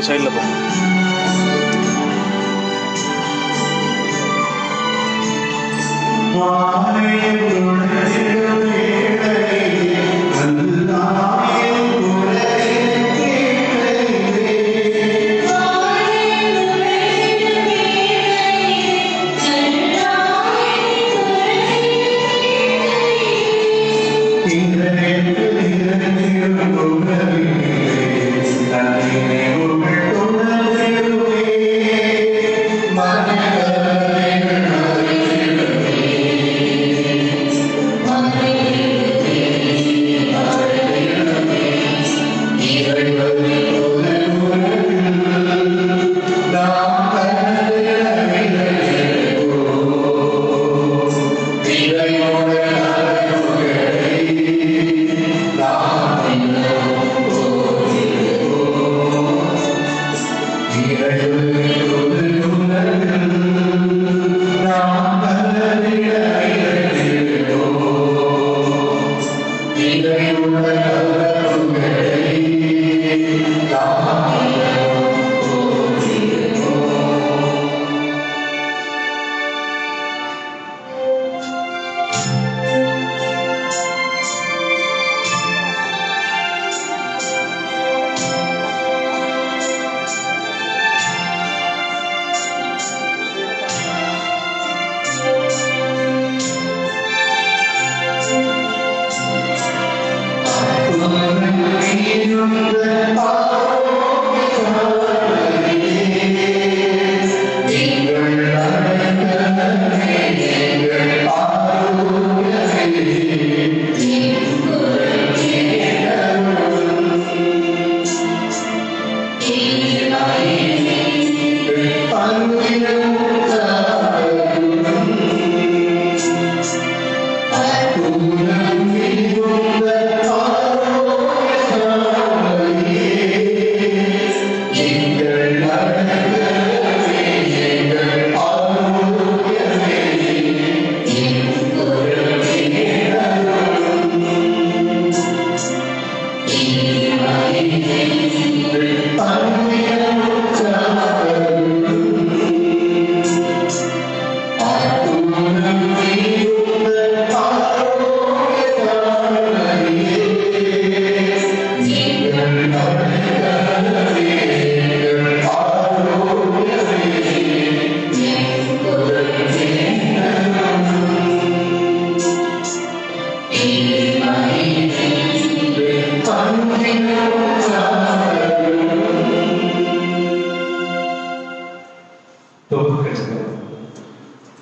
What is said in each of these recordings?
சைடில் போங்க.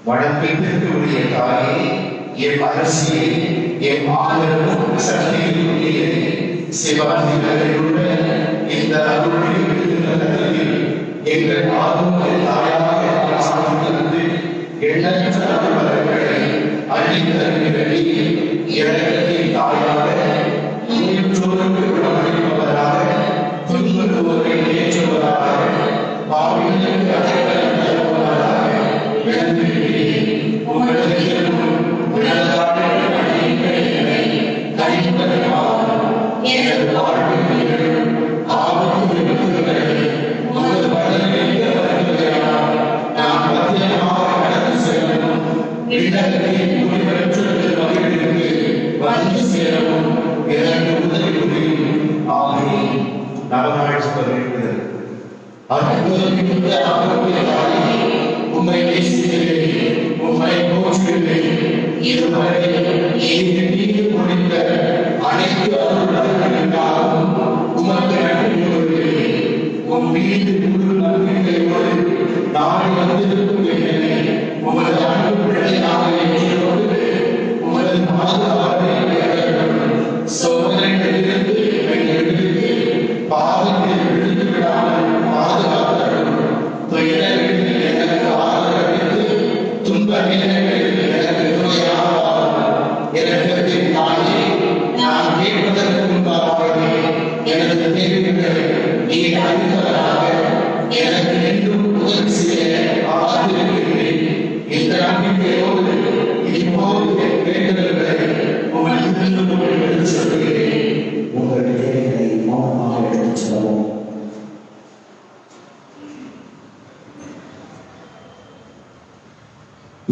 வடக்கிற்கு தாயே, எம் அரசியே, எம் ஆதரவும் சக்தியுடைய சிவாதிகளிலுள்ள இந்த அருள்மிகு எங்கள் ஆரோக்கிய தாயாக ஆனந்திருந்து எண்ணற்ற வரங்களை அளித்தருகிறே. இறக்கத்தின் தாயாக, நோயுற்றோருக்கு குணமளிப்பவராக, துன்புறுவோரை ஏற்றுவராக, பாவிகளுக்கு அடைக்கலம் தருவவராக விளங்குகிறேன். உமது திருமுன் உலகான அடிமைகளை கைப்பற்றுவார். எனது வாழ்வில் நிகழும் ஆபத்து விபத்துகளை உமது வழியிலிருந்து வருகிறார். நான் பத்திரமாக கடந்து செல்லவும், இடங்களில் முடிவற்றது மகிழ்ந்து வந்து சேரவும் எனக்கு உதவி புரியும். ஆமென். நவநாள் சொல்கிறது. அற்புதமிக்க ஆரோக்கிய தாயே, உம்மை நேசிக்கிறேன், உம்மை போற்றுகிறேன். இதுவரை என் மீது முடிந்த அனைத்து அருள்களுக்காகவும் உமக்கு நன்றி கூறுகிறேன். உம் மீது முழு நம்பிக்கையோடு நாளை வந்திருக்கும் என்னை உமது அன்பு பிள்ளையாக ஏற்று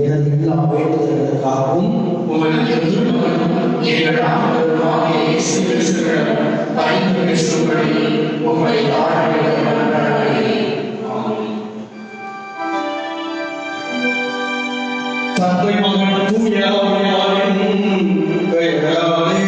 எனது எல்லா வேண்டுதல்களுக்காகவும் தந்தை மகன் தூய ஆவியாரின் பெயராலே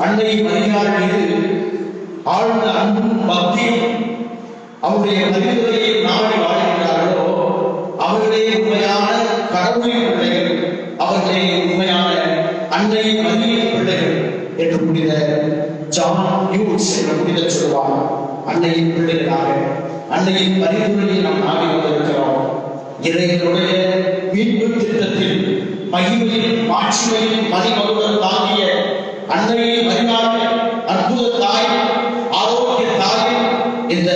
அன்னை மரியாள் மீது ஆழ்ந்த அன்பும் பக்தியும் அவருடைய பரிந்துரையை நாடி வாழ்கிறார்களோ அவர்களே உண்மையான கடவுளின் பிள்ளைகள், அவர்களே உண்மையான அன்னை மரியின் பிள்ளைகள் என்று புனித ஜான் நியூஸ் என்ற புனிதர் சொல்வார். அன்னையின் பிள்ளைகளாக அன்னையின் பரிந்துரையை நாம் நாடி வந்திருக்கிறோம். இறைவனுடைய மீட்பு திட்டத்தில் மகிமையின் மாட்சிமையின் மணிமகுடன் தாங்கிய அன்னை மரியாள் அற்புத தாய், ஆரோக்கிய தாய், இந்த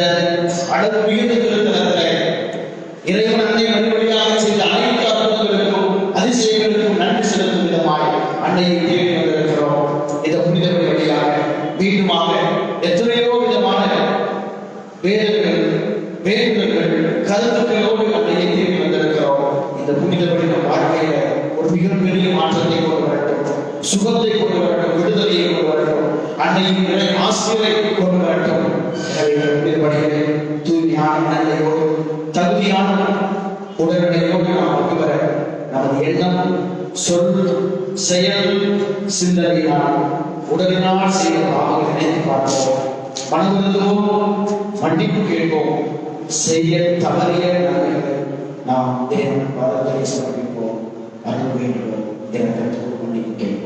அடல் உயர்ந்த திருத்தலத்தில் இறைவன் அன்னை மறுபடியாக செய்த அனைத்து அற்புதங்களுக்கும் அதிசயங்களுக்கும் நன்றி செலுத்தும் விதமாய் அன்னையை தேடி வந்திருக்கிறோம். இந்த புனிதர்கள் வழியாக மீண்டுமாக எத்தனையோ விதமான வேண்டுதல்கள் கருத்துக்களோடு அன்னையை தேடி வந்திருக்கிறோம். இந்த புனிதர்கள் நம் வாழ்க்கையில ஒரு மிகப்பெரிய மாற்றத்தை கொண்டு வரட்டும், சுகத்தை கொண்டு வரட்டும், விடுதலையை கொண்டு வரட்டும், அன்னையின் ஆசிரியரை கொண்டு வரட்டும். தூய்மையான நன்மையோடு தகுதியான உடல்நிலையோடு நாம் கொண்டு வர நமது எண்ணம், சொல், செயல், சிந்தனையினால் உடலினால் செய்வதாக நினைத்து பார்ப்போம். மனதிருந்தோம், மன்னிப்பு கேட்போம். செய்ய தவறிய நன்மைகளை நாம் தேவன் பாதத்தை சமர்ப்பிப்போம். அருள் வேண்டுவோம், இறக்கத்தோடு மன்னிப்பு கேட்போம்.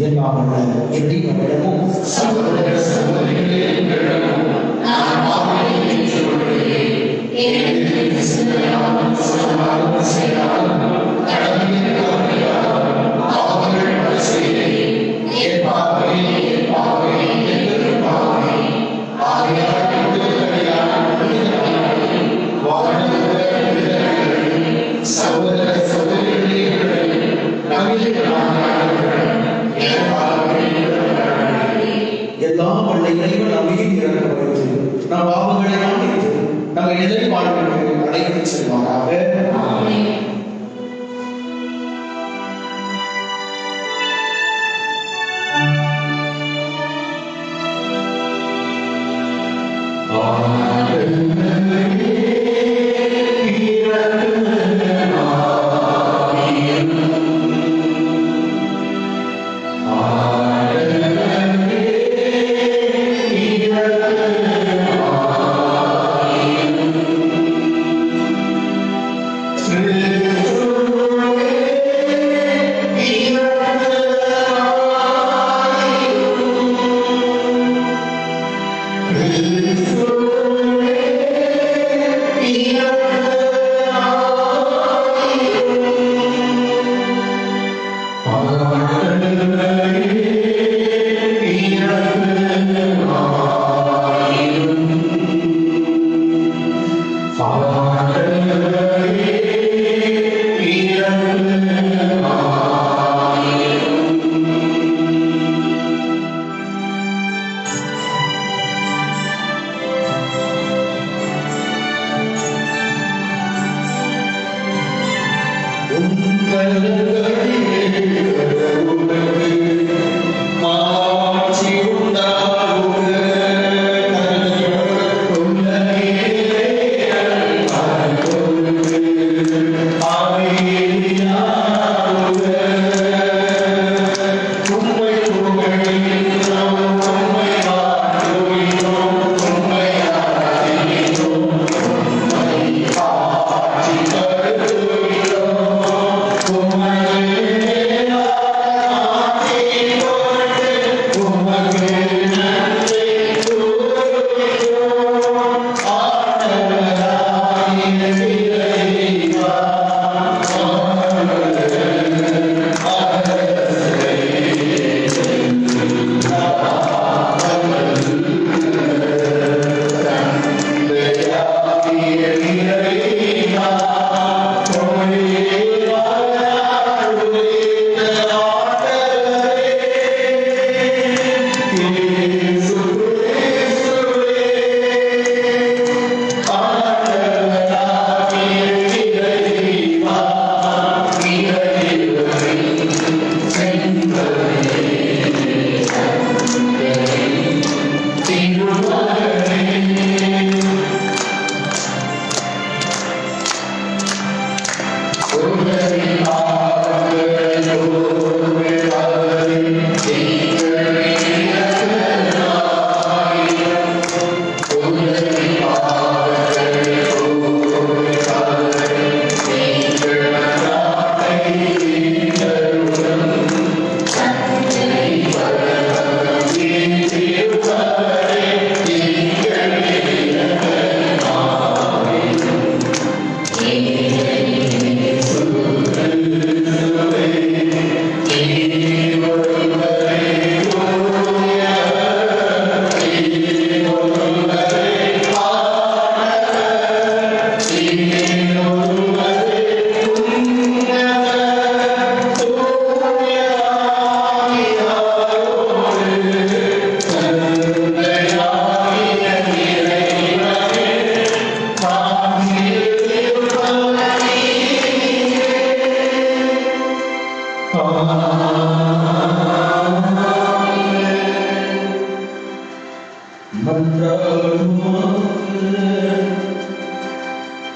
எல்லாம் எண்ணிகளிடமும் சகோதர சகோதரிகளிடமும் நான் பாவத்தை ஏற்றுக்கொள்கிறேன். ஏனெனில் சிந்தனையாலும் சொல்லாலும் செயலாலும் கடமையின் தவறியாலும் பாவங்கள் பல செய்தேன். என் பாவமே என்பது பாவமே. ஆகையால் சகோதர சகோதரிகளே, எல்லாம் வல்ல இறைவன் அமைதி இறக்க வைத்து நம் பாவங்களை மன்னித்து நம்ம எதிர்பார்ப்புக்கு அழைத்து செல்வாராக.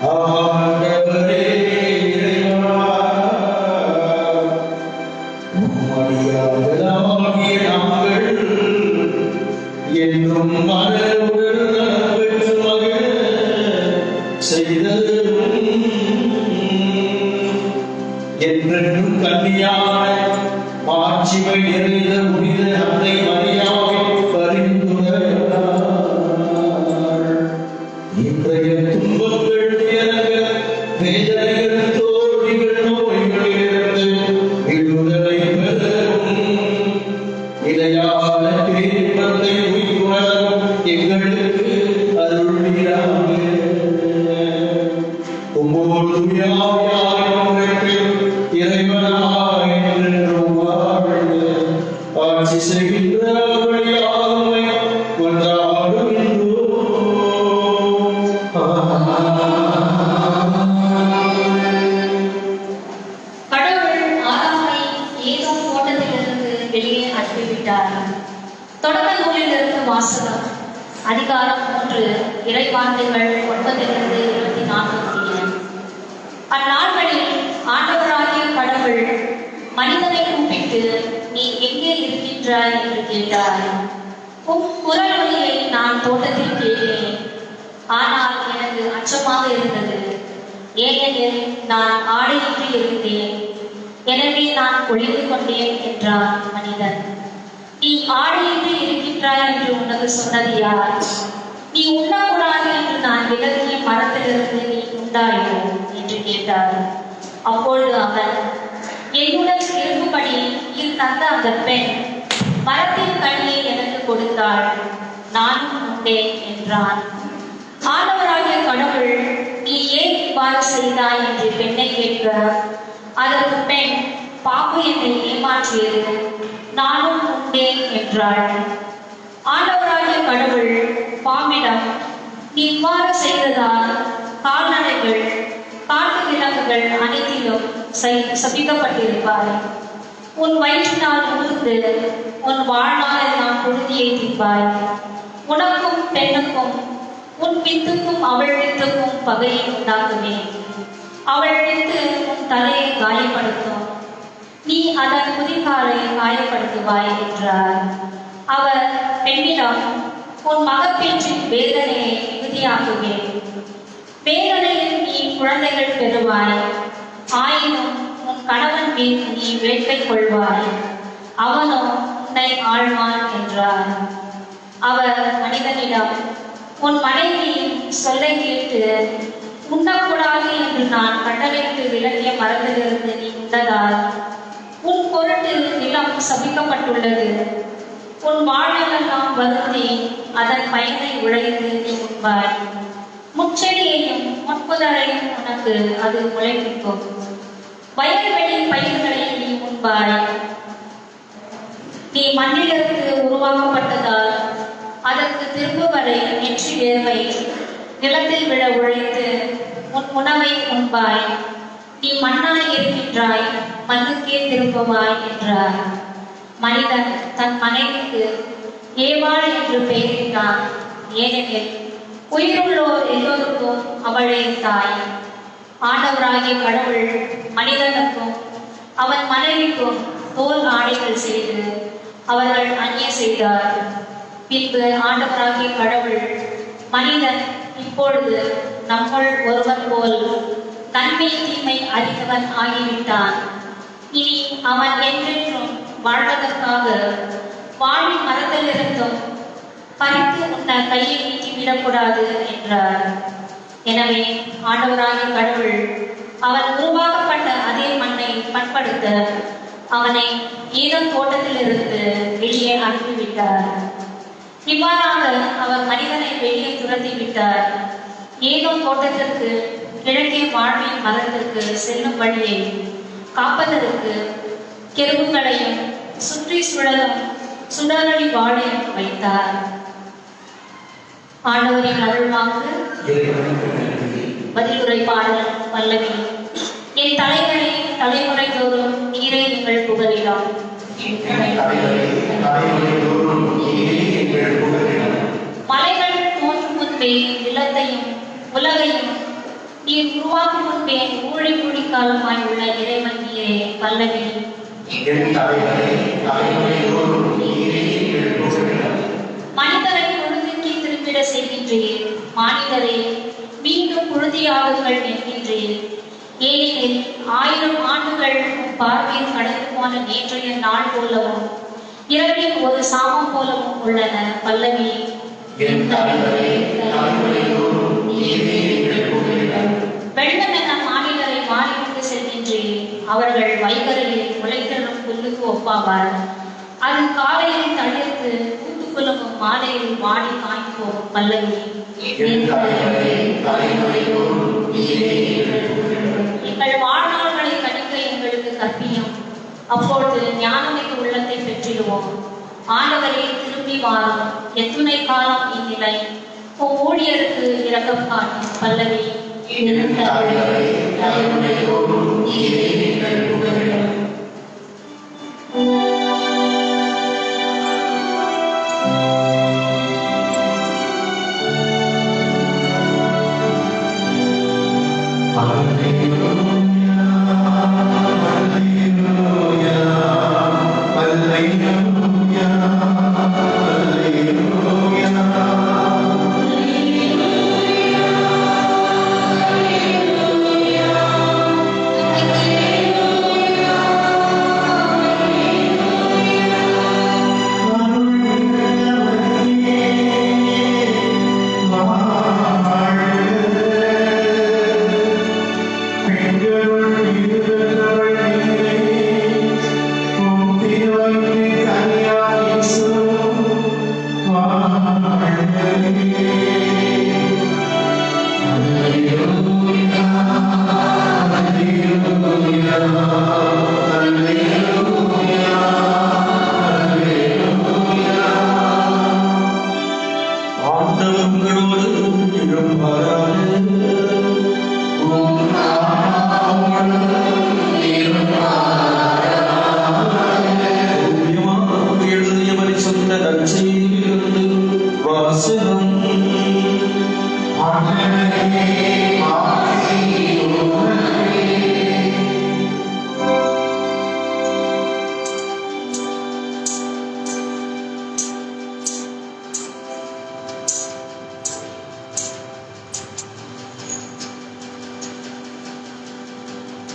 ஆண்டவரே இறைவா, உம்மடியார்களாகிய நாங்கள் என்றும் மனவுடன் நலம் பெற்று மகிழ செய்தருளும். என்றென்றும் கன்னியான மாட்சிமை நிறைந்த புனித அன்னை மரியாவின் பரிந்துரையால் இன்றைய துன்பங்கள், துயரங்கள், வேதனைகள், தோல்விகள், நோய்களிலிருந்து விடுதலை பெறவும் நிலையான பேரின்பத்தை உயிர்ப்புணரவும் எங்களுக்கு அருள்வீராக. உம்மோடு தூயாவியாரின் உழைப்பில் இறைவனாய் என்றென்றும் வாழ்ந்து ஆட்சி செய்கின்றவர்கள் யாருமே கொண்டாடுகின்றோம். கடவுள் ஆதாமை ஏதோம் தோட்டத்திலிருந்து வெளியே அனுப்பிவிட்டார். தொடக்க நூலிலிருந்து வாசகம். அதிகாரம் 3 இறைவார்த்தைகள் 9-24 முடிய. அந்நாட்களில் ஆண்டவராகிய கடவுள் மனிதனை கூப்பிட்டு, நீ எங்கே இருக்கின்றாய் என்று கேட்டார். உம் குரல் ஒலியை நான் தோட்டத்தில் கேட்டேன். ஆனால் எனக்கு அச்சமாக இருந்தது, ஏனெனில் நான் ஆடையின்றி இருந்தேன். எனவே நான் ஒளிந்து கொண்டேன் என்றான் மனிதன். நீ ஆடையின்றி இருக்கின்றாய் என்று உனக்கு சொன்னது யார்? நீ உண்ணக்கூடாது என்று நான் விலக்கிய மரத்திலிருந்து நீ உண்டாயோ என்று கேட்டார். அப்பொழுது அவன், என்னுடன் இருக்கும்படி நீர் தந்த அந்த பெண் மரத்தின் கனியை எனக்கு கொடுத்தாள், நானும் உண்டேன் என்றான். ஆண்டவராகிய கடவுள், நீ ஏன் இவ்வாறு செய்தாய் என்று பெண்ணை கேட்க, அதற்கு பெண், பாம்பு என்னை ஏமாற்றியது, நானும் உண்டேன் என்றாள். ஆண்டவராகிய கடவுள் பாம்பிடம், நீ இவ்வாறு செய்ததால் கால்நடைகள், காட்டு விலங்குகள் அனைத்திலும் சபிக்கப்பட்டிருப்பாய். உன் வயிற்றினால் ஊர்ந்து உன் வாழ்நாள் எல்லாம் புழுதியை திப்பாய். உனக்கும் பெண்ணுக்கும் உன் வித்துக்கும் அவள் வித்துக்கும் பகையை உண்டாக்குவேன். அவள் வித்து உன் தலையை காயப்படுத்தும், நீ அதன் குதிகாலை காயப்படுத்துவாய் என்றார். அவர் பெண்ணிடம், உன் மகப்பேற்றின் வேதனையை மிகுதியாக்குவேன். வேதனையில் நீ குழந்தைகள் பெறுவாய். ஆயினும் உன் கணவன் மீது நீ வேட்கை கொள்வாய், அவனோ உன்னை ஆழ்வான் என்றார். அவர் மனிதனிடம், உன் மனைவியின் சொல்லை கேட்டு உண்ணக்கூடாது என்று நான் கட்டளையிட்டு விலகிய மரத்திலிருந்து நீ உண்டதால் உன் பொருட்டில் நிலம் சபிக்கப்பட்டுள்ளது. உன் வாழ்நாளெல்லாம் வருந்தி அதன் பயனை உழைத்து நீ உண்பாய். முச்செடியையும் முட்புதரையும் உனக்கு அது முளைப்பிக்கும். வயல்வெளி பயிர்களை நீ உண்பாய். நீ மண்ணிலிருந்து உருவாக்கப்பட்டதால் அதற்கு திரும்புவரை நெற்றி வேர்வை நிலத்தில் விழ உழைத்து உன் உணவை உண்பாய். நீ மண்ணாய் இருக்கின்றாய், மண்ணுக்கே திரும்புவாய் என்றார். மனிதன் தன் மனைவிக்கு ஏவாள் என்று பெயரிட்டான், ஏனெனில் உயிருள்ளோர் எல்லோருக்கும் அவளே தாய். ஆண்டவராகிய கடவுள் மனிதனுக்கும் அவன் மனைவிக்கும் தோல் ஆடைகள் செய்து அவர்கள் அணிய செய்தார். பின்பு ஆண்டவராகிய கடவுள், மனிதன் இப்பொழுது நம்முள் ஒருவன் போல் நன்மை தீமை அறிந்தவன் ஆகிவிட்டான். இனி அவன் என்றென்றும் வாழ்வதற்காக வாழ்வின் மரத்திலிருந்தும் பறித்து உன்னை கையை நீட்டிவிடக்கூடாது என்றார். எனவே ஆண்டவராகிய கடவுள் அவன் உருவாக்கப்பட்ட அதே மண்ணை பண்படுத்த அவனை ஏதேன் தோட்டத்திலிருந்து வெளியே அனுப்பிவிட்டார். இவ்வாறாக அவர் மனிதனை வெளியே துரத்திவிட்டார். ஏதேன் தோட்டத்திற்கு கிழக்கே வாழ்வின் மரத்திற்கு செல்லும் வழியை காப்பதற்கு கெருபுகளையும் சுற்றி சுழலும் சுடரொளி வாளையும் வைத்தார். ஆண்டவரின் அருள்வாக்கு. பதிலுரை பாடல் பல்லவி. என் தலைவரை தலைமுறை தோறும் நீரை நீங்கள் புகழிடம். மலைகள் முன்பே நிலத்தையும் உலகையும் நீர் உருவாக்கும் முன்பே ஊழி குடி காலமாய் உள்ள இறைவன் நீரே. பல்லவி. என் தலைவரே, தலைமுறையோடும் நீரே எங்கள் புகழிடம். மனிதரை பொழுதுக்கு திரும்பிட செய்கின்றீர். மானிடரே, மீண்டும் புழுதியாகுங்கள் என்கின்றீர். ஏனெனில் 1000 ஆண்டுகள் உம் பார்வையில் கடந்து போன நேற்றைய நாள் போலவும் இரவின் ஒரு சாமம் போலவும் உள்ளன. பல்லவி. என் தலைவரே, தலைமுறையோடும் நீரே எங்கள் புகழிடம். வெள்ளம் என மாநிலரை மாறிவிட்டு செல்கின்றேன். அவர்கள் வைகரையில் முளைத்தரும் புல்லுக்கு ஒப்பாவார். அது காலையில் தளிர்த்து கூட்டுக்குலமும் மாலையில் வாடி காய்ந்து போகும். பல்லவி. என் தலைவரே, தலைமுறையோடும் நீரே எங்கள் புகழிடம். எங்கள் வாழ்நாள்களை கணிக்க எங்களுக்கு கற்பியும். அப்பொழுது ஞானமிகு உள்ளத்தை பெற்றிடுவோம். ஆண்டவரே, திரும்பி வாரும். எத்துணை காலம் இந்நிலை? உம் ஊழியருக்கு இரக்கம் காணும். பல்லவி. என் தலைவரே, தலைமுறையோடும் நீரே எங்கள் புகழிடம்.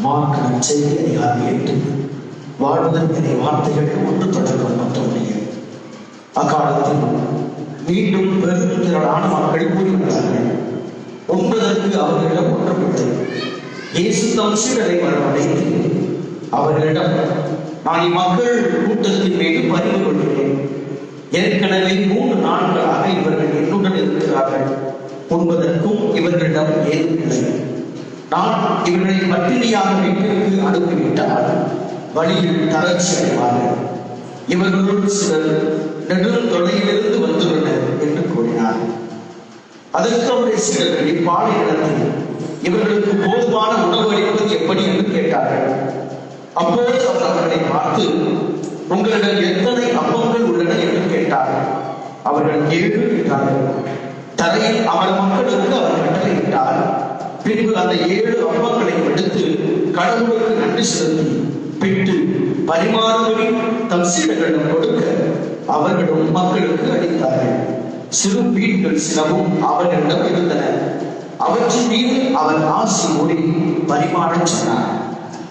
மார்க் நற்செய்தி அதிகாரம் 8. வாழ்வதற்கென வார்த்தைகள் ஒன்று தொடக்கம் 19. அக்காலத்தில் மீண்டும் பெருந்திரளான மக்கள் கூடிவிட்டார்கள். உண்பதற்கு அவர்களிடம் ஒன்றுமில்லை. இயேசு தம் சீடரை வரவழைத்து அவர்களிடம், நான் இம்மக்கள் கூட்டத்தின் மீது பரிவு கொள்கிறேன். ஏற்கனவே 3 நாட்களாக இவர்கள் என்னுடன் இருக்கிறார்கள். உண்பதற்கும் இவர்களிடம் ஏதும் இல்லை. நான் இவர்களை பட்டினியாக வீட்டிற்கு அனுப்பிவிட்டால் வழியில் தளர்ச்சி அடைவார்கள். இவர்களுள் சிலர் நெடுந்தொலையிலிருந்து வந்துள்ளனர் என்று கூறினார். அதற்கு அவருடைய சீடர்கள் இப்பாலை இடத்தில் இவர்களுக்கு போதுமான உணவு அளிப்பது எப்படி என்று கேட்டார்கள். அப்போது அவர் அவர்களை பார்த்து, உங்களிடம் எத்தனை அப்பங்கள் உள்ளன என்று கேட்டார்கள். அவர்கள் 7 என்றார்கள். தரையில் அவர் மக்களுக்கு அவர் கட்டளையிட்டார். பின்பு அந்த 7 அப்பங்களை எடுத்து கடவுளுக்கு நன்றி செலுத்தி பிட்டு பரிமாறும்படி தம் சீடர்களிடம் கொடுக்க அவர்களும் மக்களுக்கு அளித்தார்கள். சிறு வீடுகள் சிலவும் அவர்களிடம் இருந்தன. அவற்றின் மீது அவர் ஆசி மூடி பரிமாறச் சொன்னார்.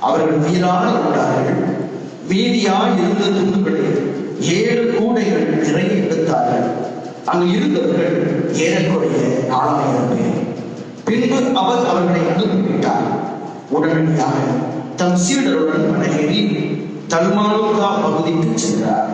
அவர்கள் மீறாக உண்டார்கள். மீதியாய் இருந்த துண்டுகளை 7 கூடைகள் நிறைய எடுத்தார்கள். அங்கு இருந்தவர்கள் ஏறக்குறைய 4000 பேர். பின்பு அவர் அவர்களை அனுப்பிவிட்டார். உடனடியாக தம் சீடருடன் படகேறி தல்மானுகா பகுதிக்கு சென்றார்.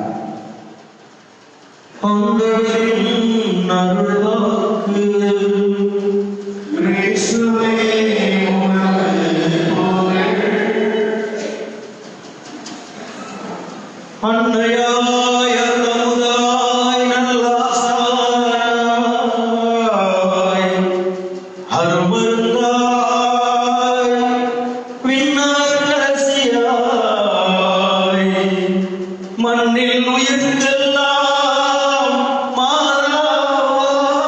மண்ணில் உயிர்க்கெல்லாம் மாறாவாய்.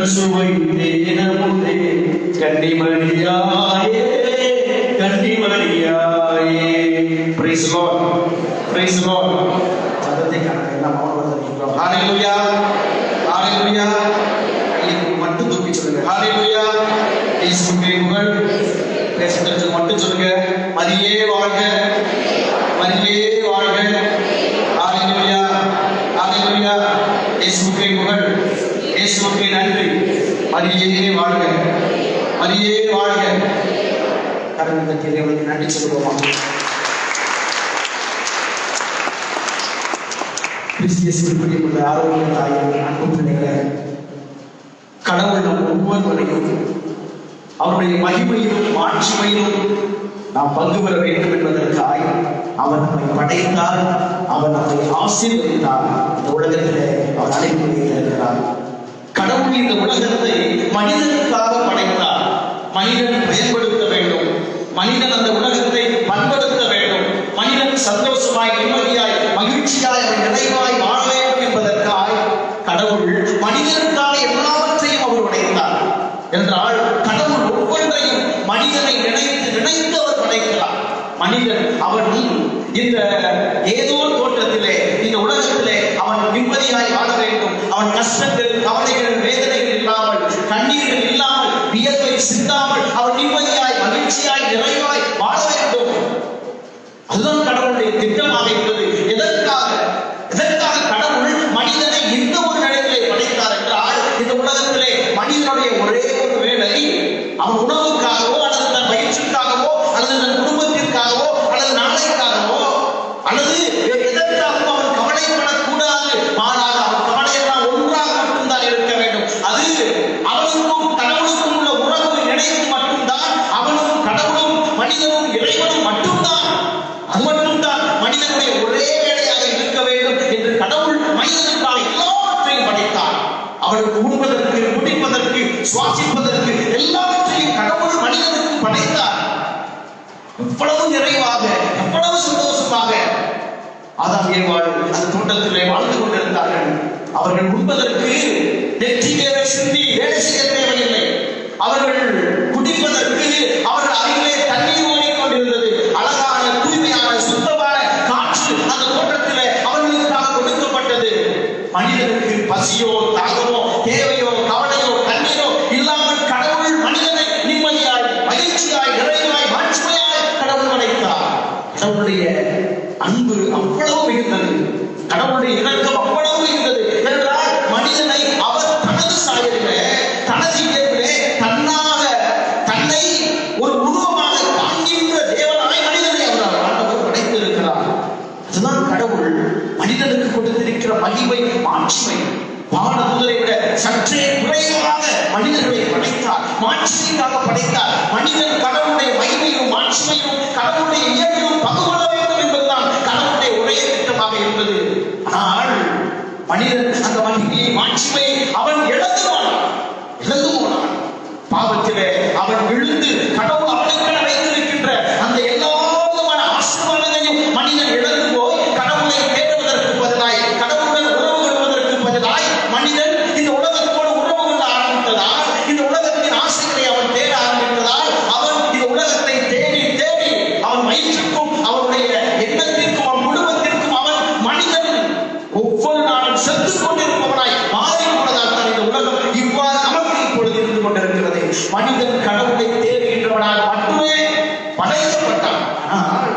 உந்தன் சுவை தேனமுதே கன்னிமரியாயே கன்னிமரியாயே. Praise the Lord. Praise the Lord. சத்தத்தை காண எல்லாம் மௌனமாக ஹalleluya ஹalleluya. கையை மட்டும் தூக்கி சொல்லுங்க ஹalleluya. இயேசுவே புகழ். பேசுறது மட்டும் சொல்லுங்க மரியே வாழ்க மரியே வாழ்க. ஹalleluya ஹalleluya. இயேசுவே புகழ். இயேசுவே நன்றி. மரியே வாழ்க மரியே வாழ்க. கரங்களை தட்டி தேவனுக்கு நன்றி சொல்லுவோமா? கிறிஸ்தியஸ்குரிய ஆரோக்கிய தாயின் அன்பு பிள்ளைகளே, கடவுள் நம் ஒவ்வொருவரையும் அவருடைய மகிமையிலும் மாட்சிமையிலும் நாம் பங்கு பெற வேண்டும் என்பதற்காக அவர் நம்மை படைத்தார், அவர் நம்மை ஆசீர்வதித்தார். இந்த உலகத்திலே அவர் அழைப்பு வைத்திருக்கிறார். கடவுள் இந்த உலகத்தை மனிதனுக்காக படைத்தார். மனிதன் பயன்படுத்த வேண்டும், மனிதன் அந்த உலகத்தை பண்படுத்த வேண்டும், மனிதன் சந்தோஷமாய் நிம்மதியாய் மகிழ்ச்சியாய் நிறைவாய் வாழ வேண்டும் என்பதற்காக கடவுள் மனிதனுக்காக எல்லாவற்றையும் அவர் படைத்தார். என்றால் கடவுள் ஒவ்வொன்றையும் மனிதனை நினைத்து அவர் படைக்கிறார். மனிதன் அவன் இந்த ஏதோ தோற்றத்திலே இந்த உலகத்திலே அவன் நிம்மதியாய் வாழ வேண்டும். அவன் கஷ்டங்கள் கவலைகள் வேதனைகள் இல்லாமல் கண்ணீர்கள் இல்லாமல் வியர்வை சிந்தாமல் அவன் நிம்மதியாய் மகிழ்ச்சியாய் நிறைவாய் வாழ வேண்டும். அதுதான் கடவுளுடைய திட்டமாக இருந்தது. எதற்காக கடவுள் மனிதனை இந்த ஒரு நிலையிலே படைத்தார் என்றால் இந்த உலகத்திலே மனிதனுடைய ஒரே ஒரு வேலை அவன் உணவுக்காகவோ அல்லது தன் வயிற்றுக்காகவோ அல்லது தன் குடும்பத்திற்காகவோ அல்லது நாளைக்காகவோ அல்லது எதற்காகவும் அவன் கவலைப்படக்கூடாது. மாறாக அவன் கவலையெல்லாம் ஒன்றாக மட்டும்தான் இருக்க வேண்டும். அது அவனுக்கும் கடவுளுக்கும் உள்ள உறவு நினைத்து மட்டும்தான் அவனும் கடவுளும் மனிதனும் இறைவனும் மட்டும்தான். அது மட்டும்தான் மனிதனுடைய ஒரே வேலையாக இருக்க வேண்டும் என்று கடவுள் மனிதனுக்காக எல்லாவற்றையும் படைத்தார். அவனுக்கு உண்பதற்கு குடிப்பதற்கு சுவாசிப்பதற்கு எல்லாவற்றையும் கடவுள் மனிதனுக்கு படைத்தார். எவ்வளவு நிறைவாக எவ்வளவு சந்தோஷமாக ஆதாம் ஏவாள் அந்த தோட்டத்திலே வாழ்ந்து கொண்டிருந்தார்கள். அவர்கள் உண்பதற்கு நெற்றி வேலை சிந்தி வேலை செய்ய தேவையில்லை. அவர்கள் குடிப்பதற்கு அவர்கள் அருகிலே தண்ணீர் ஓடிக்கொண்டிருந்தது. அழகான தூய்மையான சுத்தமான காற்று அந்த தோட்டத்திலே அவர்களுக்காக கொடுக்கப்பட்டது. மனிதனுக்கு பசியோ தாகமோ தேவையோ கவலையோ கண்ணீரோ இல்லாமல் கடவுள் மனிதனை நிம்மதியாய் மகிழ்ச்சியாய் நிறைவாய் மாட்சிமையாய் கடவுள் படைத்தார். கடவுளுடைய அன்பு அவ்வளவு மிகுந்தது, கடவுளுடைய இரக்கம் அவ்வளவு மிகுந்தது என்றால் மனிதனை அவர் தனது சாயலிலே தனது இயல்பிலே தன்னை ஒரு உருவமாக காண்கின்ற தேவனாய் மனிதனை அவர் படைத்திருக்கிறார். அதுதான் கடவுள் மனிதனுக்கு கொடுத்திருக்கிற மகிமை மாட்சிமை. வானதூதரை விட சற்றே குறைவாக மனிதர்களை படைத்தார், மாட்சிமைக்காக படைத்தார். மனிதன் கடவுளுடைய மகிமையும் மாட்சிமையும் கடவுளுடைய இயற்கையும் பகுபட வேண்டும் என்பதுதான் கடவுளுடைய ஒரே திட்டமாக இருந்தது. ஆனால் மனிதன் அந்த மகிமையை மாட்சிமையை அவன் இழந்து போனான். பாவத்திலே அவன் விழுந்து கடவுள் அவனுக்கென வைத்திருக்கின்ற அந்த எல்லா விதமான ஆசீர்வாதங்களையும் மனிதன் இழந்து போய் கடவுளை தேடுவதற்கு பதிலாய் கடவுளுடன் உறவு கொள்வதற்கு பதிலாய் மனிதன் இந்த உலகத்தோடு உறவு கொள்ள ஆரம்பித்ததால் இந்த உலகத்தின் ஆசைகளை அவன் தேட ஆரம்பித்ததால் அவன் இந்த உலகத்தை தேடி அவன் வயிற்றுக்கும் அவனுடைய எண்ணத்திற்கும் அவன் குடும்பத்திற்கும் அவன் மனிதன் ஒவ்வொரு நாளும் செத்து கொண்டிருப்பவனாய் மாறி போனதால் தான் இந்த உலகம் இவ்வாறு நமக்கு இப்பொழுது இருந்து கொண்டிருக்கிறது. மனிதன் கடவுளை தேடுகின்றவனாக மட்டுமே படைக்கப்பட்டான். ஆனால்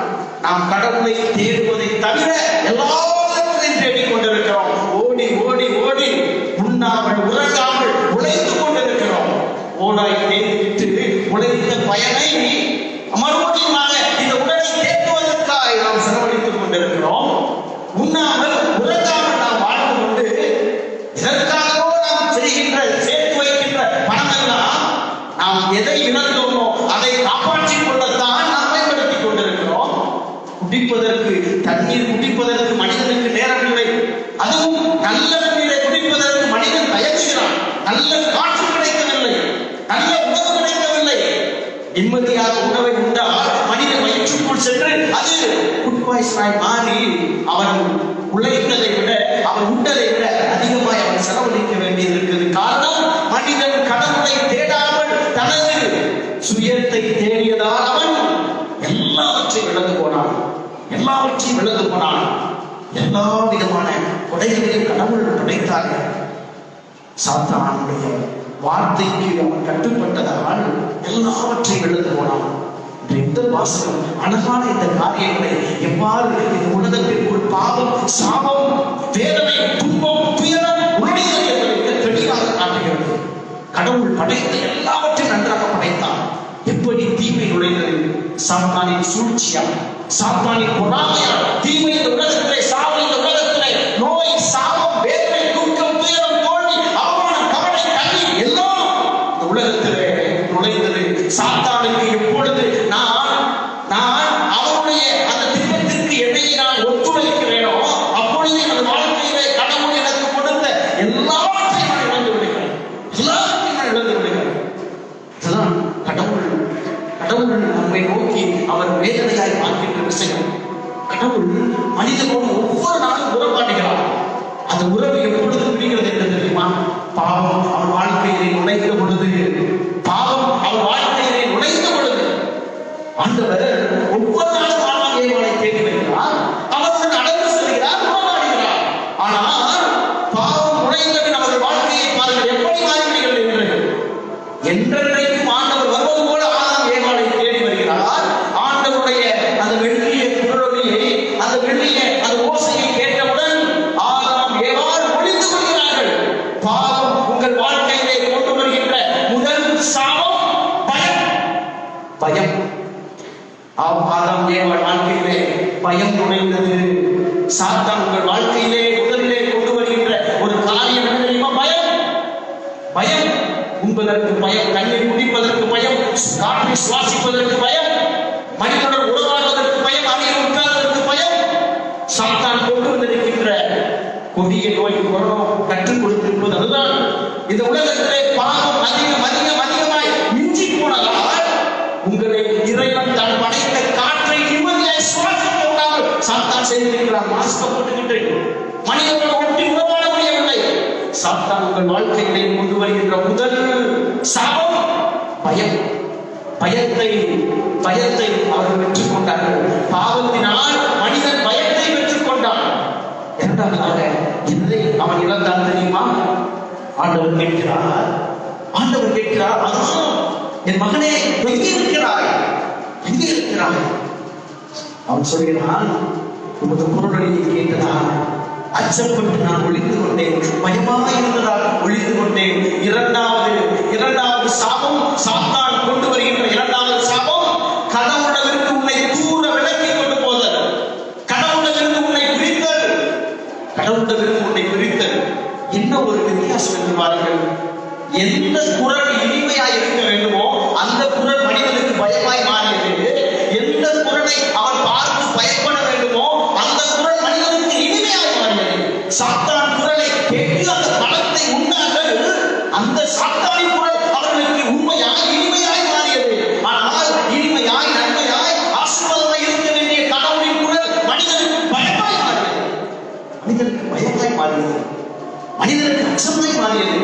நாம் கடவுளை தேடுவதை தவிர எல்லாவற்றையும் தேடிக் கொண்டிருக்கிறோம். ஓடி ஓடி ஓடி உண்ணாமல் உறங்காமல் உழைத்து கொண்டிருக்கிறோம். ஓடாய் தேடிவிட்டு உழைத்த பயனை மறுபடியுமாக இந்த உடலை தேடுவதற்காக நாம் செலவழித்துக் கொண்டிருக்கிறோம். உண்ணாமல் உறங்காமல் நாம் வாழ்ந்து கொண்டு இதற்காகவோ நாம் சேர்த்து வைக்கின்ற பணமெல்லாம் நாம் எதை இழந்தோமோ அதை காப்பாற்றிக் கொள்ளத்தான் நாம் பயன்படுத்திக் கொண்டிருக்கிறோம். குடிப்பதற்கு தண்ணீர் குடிப்பதற்கு மனிதனுக்கு நேரம் இல்லை. அதுவும் நல்ல நீரை குடிப்பதற்கு மனிதன் தயங்குகிறான். நல்ல காற்று கிடைக்கவில்லை, நல்ல உணவு கிடைக்கவில்லை. நிம்மதியாக உணவை உண்டால் மனித வயிற்றுக்குள் சென்று அது ஃபுட் பாய்சனாய் மாறி அவன் உழைத்ததை விட அவன் உண்டதை விட அதிகமாய் அவன் செலவழிக்க வேண்டியது இருக்கிறது. காரணம் மனித எல்லாவற்றையும் இழந்து போனான். எல்லா விதமான கொடைகளையும் கடவுள் படைத்தார்கள். சாத்தானுடைய வார்த்தைக்கு அவன் கட்டுப்பட்டதால் எல்லாவற்றையும் இழந்து போனான். இந்த வாசகம் அழகான இந்த காரியங்களை எவ்வாறு இந்த உலகத்திற்குள் பாவம், சாபம், வேதனை, துன்பம், துயரம் உள்ளியது என்பதை தெளிவாக காட்டுகிறது. கடவுள் படைத்த எல்லாவற்றையும் நன்றாக படைத்தார். எப்படி தீமை நுழைந்தது? சாத்தானின் சூழ்ச்சியா, சாத்தானின் பொறாமையா, தீமை இந்த உலகத்திலே, சாவு இந்த உலகத்திலே, நோய், சாபம், வேதனை, துக்கம், துயரம், தோல்வி, அவமானம், கவலை, கண்ணீர் எல்லாம் இந்த உலகத்திலே நுழைந்தது. சாத்தானுக்கு எப்பொழுது நான் அவருடைய அந்த திட்டத்திற்கு என்னை நான் ஒத்துழைக்கிறேனோ அப்பொழுது எனது வாழ்க்கையிலே கடவுள் எனக்கு கொடுத்த எல்லாவற்றையும் நான் இழந்து விடுகிறேன். எல்லாவற்றையும் நான் இழந்து விடுகிறேன். இதுதான் கடவுள் நம்மை நோக்கி அவர் வேதனையாய் பார்க்கின்ற விஷயம். கடவுள் மனிதனோடு ஒவ்வொரு நாளும் உறவாடுகிறார். அந்த உறவு எப்பொழுது முடிகிறது என்று தெரியுமா? பாவம் அவன் வாழ்க்கையிலே நுழைந்த பொழுது, பாவம் அவன் வாழ்க்கையிலே நுழைந்த பொழுது ஆண்டவர் ஒவ்வொரு நாளும் ஆமாம் ஏவாளை தேடி வருகிறார். அவருடன் நடந்து செல்கிறார், உறவாடுகிறார். ஆனால் பாவம் நுழைந்தபின் அவர்கள் வாழ்க்கையை பாருங்கள் எப்படி மாறிவிடுகிறது என்று. என்றென்றைக்கும் ஆண்டவர் வருவது போல ஆதாம் ஏவாளை தேடி வருகிறார். ஆண்டவருடைய அந்த வெள்ளிய குரலொலியை, அந்த வெள்ளிய அந்த ஓசையை கேட்டவுடன் ஆதாம் ஏவாள் ஒளிந்து கொள்கிறார்கள். பாவம் உங்கள் வாழ்க்கையிலே கொண்டு வருகின்ற முதல் சாபம் பயம். ஆதாம் ஏவாள் வாழ்க்கையிலே பயம் நுழைந்தது. சாத்தான் உங்கள் வாழ்க்கையிலே முதலிலே கொண்டு வருகின்ற ஒரு காரியம் என்ன தெரியுமா? பயம். உண்பதற்கு பயம், தண்ணீர் குடிப்பதற்கு பயம், காற்றை சுவாசிப்பதற்கு பயம், மனிதனுடன் உறவாடுவதற்கு பயம், அணியில் உட்கார்வதற்கு பயம். சாத்தான் கொண்டு வந்திருக்கின்ற கொடிய நோய் கொரோனா கற்றுக் கொடுத்திருப்பது அதுதான். இந்த உலகத்திலே பாவம் அதிகமாய் மிஞ்சி போனதால் உங்களை இறைவன் தான் படைத்த காற்றை நிம்மதியாய் சுவாசிக்க விடாமல் சாத்தான் செய்திருக்கிறார். மாஸ்க் போட்டுக்கிட்டு மனிதனோடு ஒட்டி உறவாட முடியவில்லை. சாத்தான் உங்கள் வாழ்க்கையிலே கொண்டு வருகின்ற முதல் சாபம் பயம். பயத்தை அவர்கள் பெற்றுக் கொண்டார்கள். பாவத்தினால் மனிதன் பயத்தை பெற்றுக் கொண்டான். இரண்டாவதாக எதை அவன் இழந்தான் தெரியுமா? ஆண்டவர் கேட்கிறார், அதுவும் என் மகனே எங்கே இருக்கிறாய்? அவன் சொல்கிறான், உமது குரலொலியை கேட்டதால் அச்சப்பட்டு நான் ஒளிந்து கொண்டேன், பயமாக இருந்ததால் ஒளிந்து கொண்டேன். இரண்டாவது சாபம், சாத்தான் கொண்டு வருகின்ற இரண்டாவது சாபம், கடவுளிடமிருந்து உன்னை தூர விலக்கி கொண்டு போதல், கடவுளிடமிருந்து உன்னை பிரித்தல். என்ன ஒரு வித்தியாசம் என்று பாருங்கள். எந்த குரல் இனிமையாய் இருக்க வேண்டுமோ அந்த குரல் மனிதனுக்கு பயமாய் மாறியது. எந்த குரலை அவன் பார்த்து பயப்பட வேண்டுமோ அந்த குரல் மனிதனுக்கு இனிமையாய் மாறியது. சாத்தான் குரலை கேட்டு அந்த பலத்தை உண்டார்கள். அந்த சாத்தானின் குரல் அவர்களுக்கு இனிமையாய் மாறியது. ஆனால் இனிமையாய், நன்மையாய், ஆசீர்வாதமாய் இருக்க வேண்டிய கடவுளின் குரல் மனிதனுக்கு பயமாய் மாறியது. மனிதனுக்கு அச்சமாய் மாறியது.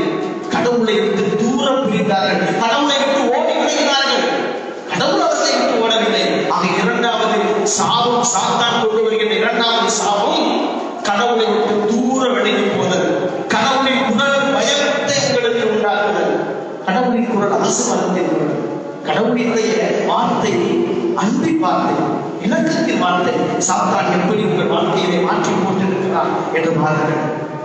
கடவுளை விட்டு தூரம் பிரிந்தார்கள். கடவுளை விட்டு ஓடி விடுகிறார்கள். கடவுள் அவர்களை விட்டு ஓடவில்லை. ஆக இரண்டாவது சாபம், சாத்தான் கொண்டு வருகின்ற இரண்டாவது சாபம், கடவுளை விட்டு தூர விலகி போதல். கடவுளின் குரல் பயத்தை உங்களுக்கு உண்டாக்குதல். கடவுளின் குரல் ஆசீர்வாதத்தின் குரல். கடவுளுடைய வார்த்தை அன்பின் வார்த்தை, இலக்கத்தின் வார்த்தை. சாத்தான் எப்படி உங்கள் வாழ்க்கையை மாற்றி போட்டிருக்கிறார் என்று பாருங்கள்.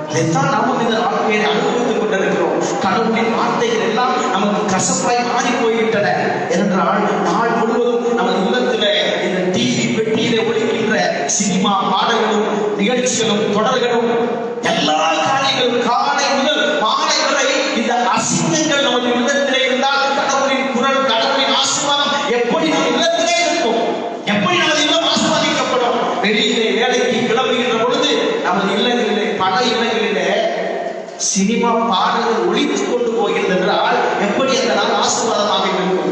அதைத்தான் நாம் இந்த வாழ்க்கையை அனுபவித்துக் கொண்டிருக்கிறோம். கடவுளின் வார்த்தைகள் எல்லாம் நமக்கு கசப்பாய் மாறி போய்விட்டன. என்றால் நாள் முழுவதும் நமது இல்லத்திலே இந்த டிவி பெட்டியிலே ஒளிக்கின்ற சினிமா பாடல்களும் நிகழ்ச்சிகளும் தொடர்களும் எல்லா காரியங்களும் காலை முதல் மாலை வரை இந்த அசிங்கங்கள் நமது இல்லத்திலே இருந்தால் கடவுளின் குரல், கடவுளின் ஆசீர்வாதம் எப்படி நம் இல்லத்திலே இருக்கும்? எப்படி நமது இல்லம் ஆசீர்வதிக்கப்படும்? வெளியிலே வேலைக்கு கிளம்புகின்ற பொழுது நமது இல்லங்களிலே, பல இல்லங்களிலே சினிமா பாடல்கள் ஒளித்துக் கொண்டு போகிறது என்றால் எப்படி அந்த நாள் ஆசீர்வாதமாக இருக்கும்?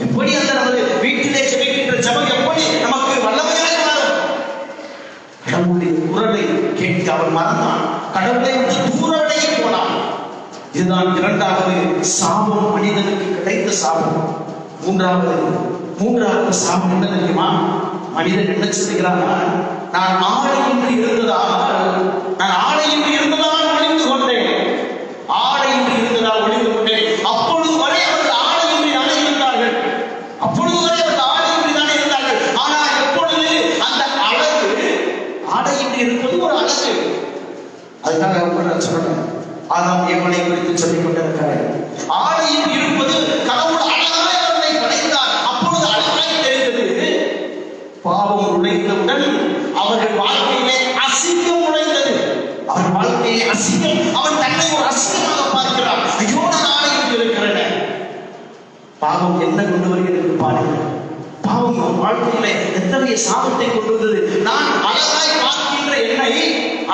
எப்படி அந்த நமது வீட்டிலே ஜெபிக்கின்ற ஜெபம் எப்படி நமக்கு வல்லமையாக மாறும்? கடவுளுடைய குரலை கேட்டு அவன் மறந்தான். கடவுளை விட்டு தூர விலகி போனான். இதுதான் இரண்டாவது சாபம், மனிதனுக்கு கிடைத்த சாபம். மூன்றாவது சாபம் என்ன தெரியுமா? மனிதன் என்ன சொல்லுகிறான்? நான் ஆடையின்றி இருந்ததால் ஒளிந்து கொண்டேன். ஆடையின்றி இருந்ததால் ஒளிந்து கொண்டேன். அப்பொழுது வரை அவர்கள் ஆடையின்றி தானே இருந்தார்கள். ஆனால் எப்பொழுது அந்த அழகு, ஆடையின்றி இருப்பது ஒரு அழகு. அதுக்காக நான் சொல்றேன், ஆதாம் ஏவனை குறித்து சொல்லிக் கொண்டிருக்கிறார். ஆடையின்றி இருப்பது கடவுள் அழகாய் அவர்களை படைத்தார். அப்பொழுது அழகாய் தெரிந்தது. பாவம் நுழைந்தவுடன் அவர்கள் வாழ்க்கையிலே அசிங்கம் நுழைந்தது. அவன் வாழ்க்கையை அசிங்கம், அவன் தன்னை ஒரு அசிங்கமாக பார்க்கிறான். ஐயோ, நான் ஆடையின்றி இருக்கிறேன். பாவம் என்ன கொண்டு வருகிறது பாருங்கள். பாவம் அவன் வாழ்க்கையிலே எத்தகைய சாபத்தை கொண்டு வந்தது. நான் அழகாய் பார்க்கின்ற என்னை,